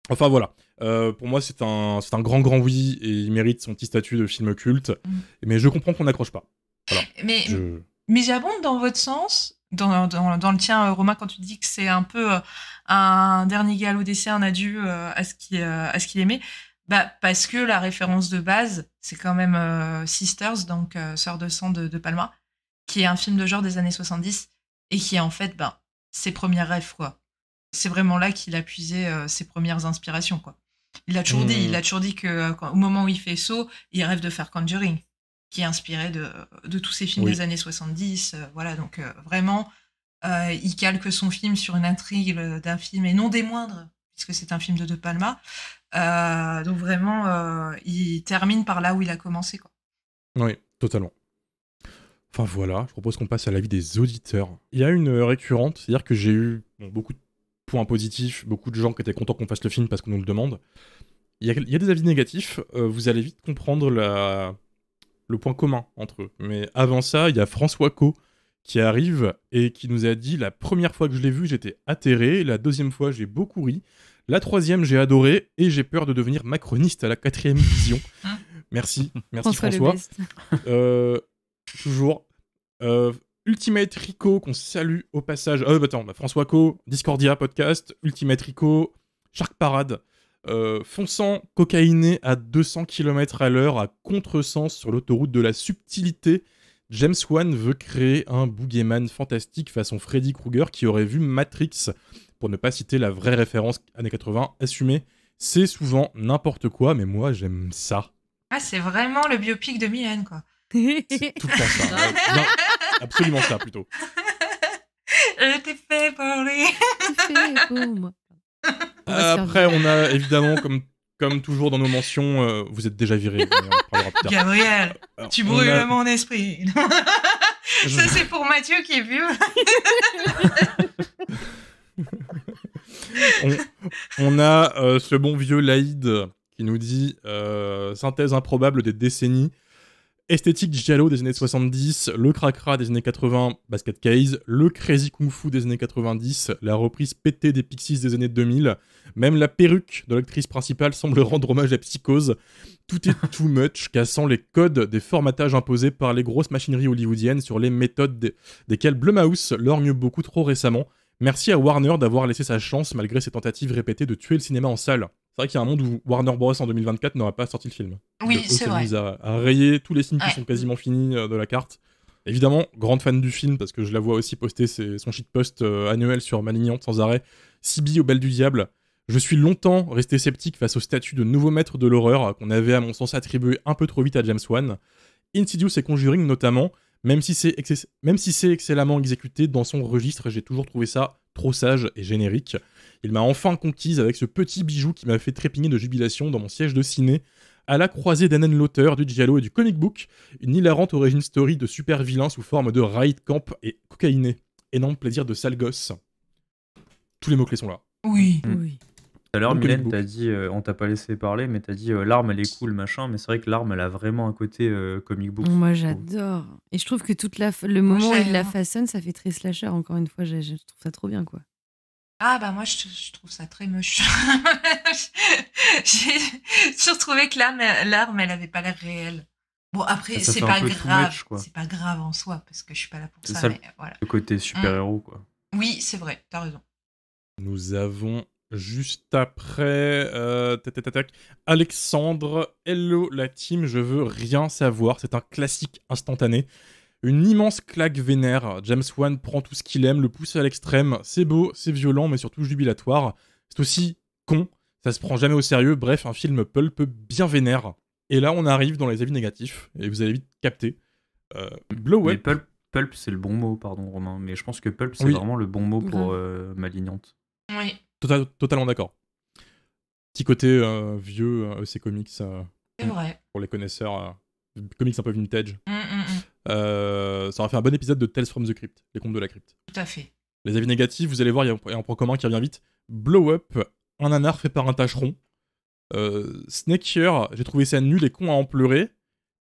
Enfin voilà. Pour moi, c'est un grand oui, et il mérite son petit statut de film culte. Mais je comprends qu'on n'accroche pas. Voilà. Mais j'abonde dans votre sens. Dans le tien, Romain, quand tu dis que c'est un peu un dernier galop d'essai, un adieu à ce qu'il aimait, parce que la référence de base, c'est quand même Sisters, donc Sœurs de sang de Palma, qui est un film de genre des années 70, et qui est en fait ses premiers rêves, quoi. C'est vraiment là qu'il a puisé ses premières inspirations, quoi. Il a toujours dit que au moment où il fait Saw, il rêve de faire Conjuring, qui est inspiré de tous ces films des années 70. Voilà, donc vraiment, il calque son film sur une intrigue d'un film, et non des moindres, puisque c'est un film de De Palma. Donc vraiment, il termine par là où il a commencé, quoi. Oui, totalement. Enfin voilà, je propose qu'on passe à l'avis des auditeurs. Il y a une récurrente, c'est-à-dire que j'ai eu beaucoup de points positifs, beaucoup de gens qui étaient contents qu'on fasse le film parce qu'on nous le demande. Il y a des avis négatifs, vous allez vite comprendre le point commun entre eux. Mais avant ça, il y a François Co qui arrive et qui nous a dit: la première fois que je l'ai vu, j'étais atterré, la deuxième fois, j'ai beaucoup ri, la troisième, j'ai adoré, et j'ai peur de devenir macroniste à la 4e vision. Merci François. Toujours. Ultimate Rico, qu'on salue au passage. François Co, Discordia Podcast, Ultimate Rico, Shark Parade. Fonçant cocaïné à 200 km/h à contresens sur l'autoroute de la subtilité, James Wan veut créer un boogeyman fantastique façon Freddy Krueger qui aurait vu Matrix, pour ne pas citer la vraie référence années 80 assumée. C'est souvent n'importe quoi, mais moi j'aime ça. Ah, c'est vraiment le biopic de Mylène, quoi. C'est tout le temps ça. Non, absolument ça, plutôt. Je t'ai fait parler. pour moi. Après, on a évidemment, comme toujours dans nos mentions, vous êtes déjà viré. Gabriel, tu brûles mon esprit. Ça, c'est pour Mathieu qui est vieux. on a ce bon vieux Laïd qui nous dit synthèse improbable des décennies. Esthétique giallo des années 70, le cracra des années 80, Basket Case, le crazy kung fu des années 90, la reprise pétée des Pixies des années 2000, même la perruque de l'actrice principale semble rendre hommage à Psychose. Tout est too much, cassant les codes des formatages imposés par les grosses machineries hollywoodiennes sur les méthodes desquelles Blumhouse lorgne beaucoup trop récemment. Merci à Warner d'avoir laissé sa chance malgré ses tentatives répétées de tuer le cinéma en salle. C'est vrai qu'il y a un monde où Warner Bros en 2024 n'aurait pas sorti le film. Oui, Le c'est s'est vrai. mis à rayer tous les signes qui Ouais. sont quasiment finis de la carte. Évidemment, grande fan du film, parce que je la vois aussi poster son shitpost annuel sur Malignante sans arrêt. Sibylle au bal du diable. Je suis longtemps resté sceptique face au statut de nouveau maître de l'horreur qu'on avait à mon sens attribué un peu trop vite à James Wan. Insidious et Conjuring notamment, même si c'est excellemment exécuté dans son registre, j'ai toujours trouvé ça trop sage et générique. Il m'a enfin conquise avec ce petit bijou qui m'a fait trépigner de jubilation dans mon siège de ciné, à la croisée d'Annen l'auteur, du giallo et du comic book, une hilarante origin story de super vilain sous forme de riot camp et cocaïné. Énorme plaisir de sale gosse. Tous les mots-clés sont là. Oui. Oui. Tout à l'heure, Donc, Mylène, comic book. t'as dit, on t'a pas laissé parler, mais t'as dit l'arme elle est cool, machin, mais c'est vrai que l'arme elle a vraiment un côté comic book. Moi, je trouve. j'adore. Et je trouve que le moment où il la j'aime. façonne, ça fait très slasher. Encore une fois, je trouve ça trop bien, quoi. Ah bah moi je trouve ça très moche. J'ai retrouvé que l'arme elle avait pas l'air réelle. Bon après Ça c'est fait un pas peu too grave, much, quoi. c'est pas grave en soi parce que je suis pas là pour C'est ça. ça, Mais voilà. Le côté super-héros, quoi. Oui c'est vrai, t'as raison. Nous avons juste après Alexandre. Hello la team, je veux rien savoir. C'est un classique instantané. Une immense claque vénère. James Wan prend tout ce qu'il aime, le pousse à l'extrême. C'est beau, c'est violent, mais surtout jubilatoire. C'est aussi con, ça se prend jamais au sérieux. Bref, un film pulp bien vénère. Et là, on arrive dans les avis négatifs, et vous allez vite capter. Blow Mais Up. pulp, c'est le bon mot, pardon, Romain. Mais je pense que pulp, c'est Oui. vraiment le bon mot pour Malignante. Oui, Totalement d'accord. Petit côté vieux, EC Comics, c'est vrai. pour les connaisseurs, comics un peu vintage. Mm. Ça aura fait un bon épisode de Tales from the Crypt, les contes de la crypte. Tout à fait. Les avis négatifs, vous allez voir, il y a un point commun qui revient vite. Blow Up, un nanar fait par un tâcheron. Snakier, j'ai trouvé ça nul et con à en pleurer.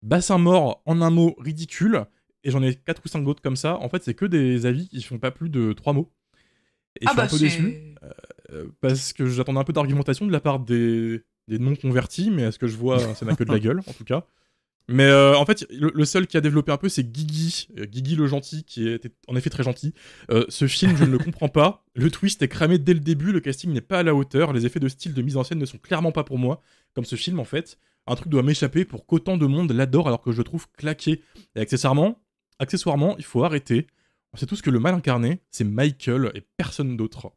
Bassin mort, en un mot, ridicule. Et j'en ai 4 ou 5 d'autres comme ça. En fait, c'est que des avis qui font pas plus de 3 mots. Et je suis un peu déçu. Parce que j'attendais un peu d'argumentation de la part des non-convertis, mais à ce que je vois, ça n'a que de la gueule, en tout cas. Mais en fait, le seul qui a développé un peu, c'est Guigui. Guigui le gentil, qui était en effet très gentil. Ce film, je ne le comprends pas. Le twist est cramé dès le début, le casting n'est pas à la hauteur, les effets de style de mise en scène ne sont clairement pas pour moi. Comme ce film, en fait. Un truc doit m'échapper pour qu'autant de monde l'adore alors que je le trouve claqué. Et accessoirement, il faut arrêter. On sait tous que le mal incarné, c'est Michael et personne d'autre.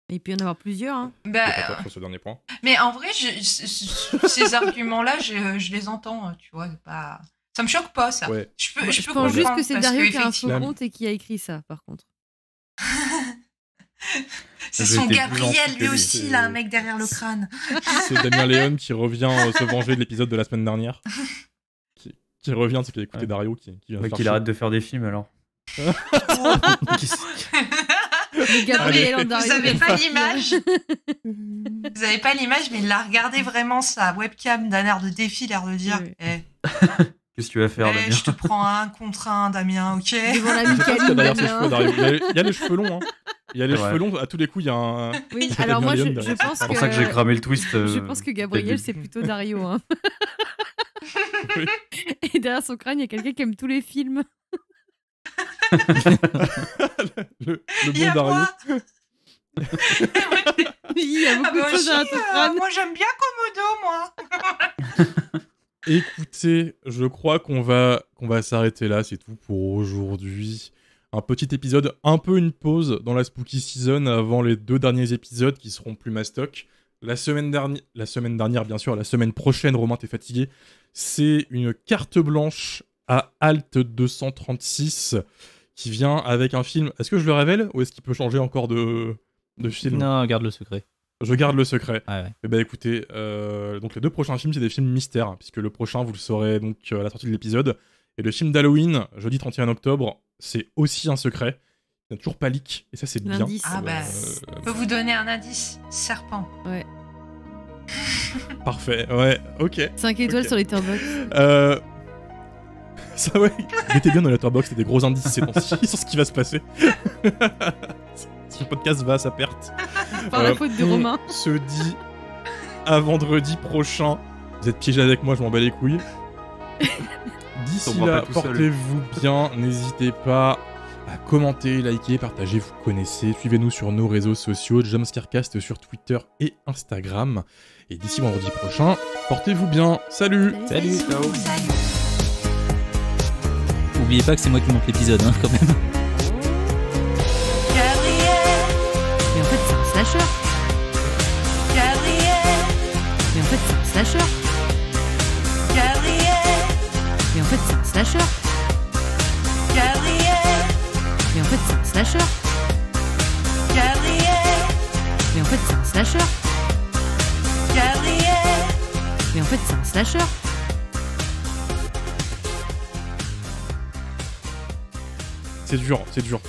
Et il peut y en avoir plusieurs. Hein. Bah, Et pas toi, sur ce dernier point. mais en vrai, ces arguments-là, je les entends, tu vois. Pas... Ça me choque pas, ça. Ouais. Je peux Je pense comprendre juste que c'est parce Dario qui a un faux effectivement- compte et qui a écrit ça, par contre. C'est J'ai son été plus Gabriel, gentil que lui lui. aussi, là, un mec derrière le crâne. C'est Damien Léon qui revient se venger de l'épisode de la semaine dernière. Qui revient, c'est qu'il a écouté Ouais. Dario qui vient Ouais, faire qu'il chier. arrête de faire des films alors. Le Gabriel mais en Dario. vous avez pas l'image. Vous avez pas l'image, mais il a regardé vraiment sa webcam d'un air de défi, l'air de dire Oui. Qu'est-ce que tu vas faire, Damien? je te prends un contre un, Damien, ok. Devant la Je sais pas ce qu'il y a Michael. derrière ses cheveux, Dario. Il y a les cheveux longs, hein. Il y a les Ouais. cheveux longs, à tous les coups, il y a un. Oui, C'est alors moi, Damien je Léon derrière. pense C'est pour ça que j'ai cramé le twist. Je pense que Gabriel, dès le c'est plutôt Dario. Hein. Oui. Et derrière son crâne, il y a quelqu'un qui aime tous les films. Le Il y bon a Dario. moi. Il y a Ah beaucoup bah de choses aussi, derrière ton crâne. moi j'aime bien Komodo, moi. Écoutez, je crois qu'on va s'arrêter là, c'est tout pour aujourd'hui. Un petit épisode, un peu une pause dans la Spooky Season avant les 2 derniers épisodes qui seront plus mastoc. La semaine dernière, bien sûr, la semaine prochaine, Romain, t'es fatigué. C'est une carte blanche à Alt 236 qui vient avec un film. Est-ce que je le révèle ou est-ce qu'il peut changer encore de film? Non, garde le secret. Je garde le secret. Ouais, ouais. Eh ben écoutez, donc les 2 prochains films, c'est des films mystères, hein, puisque le prochain, vous le saurez donc à la sortie de l'épisode. Et le film d'Halloween, jeudi 31 octobre, c'est aussi un secret. Il n'y a toujours pas leak, et ça c'est bien. L'indice. Ah bah, je peux vous donner un indice. Serpent. Parfait, ouais, ok. 5 étoiles Ok. sur Letterboxd. Ça ouais, mettez bien dans la Letterboxd, c'est des gros indices ces temps-ci sur ce qui va se passer. Ce podcast va à sa perte. Par la faute de on Romain. se dit à vendredi prochain. Vous êtes piégés avec moi, je m'en bats les couilles. D'ici Tombera là, pas tout seul. portez-vous bien, n'hésitez pas à commenter, liker, partager, vous connaissez. Suivez-nous sur nos réseaux sociaux, Jumpscarecast sur Twitter et Instagram. Et d'ici vendredi prochain, portez-vous bien. Salut. Salut. Ciao. N'oubliez pas que c'est moi qui monte l'épisode, hein, quand même. Mais en fait, c'est un slasher. Mais en fait, c'est un slasher. Mais en fait, c'est un slasher. Mais en fait, c'est un slasher. Mais en fait, c'est un slasher. Mais en fait, c'est un slasher. C'est dur, c'est dur.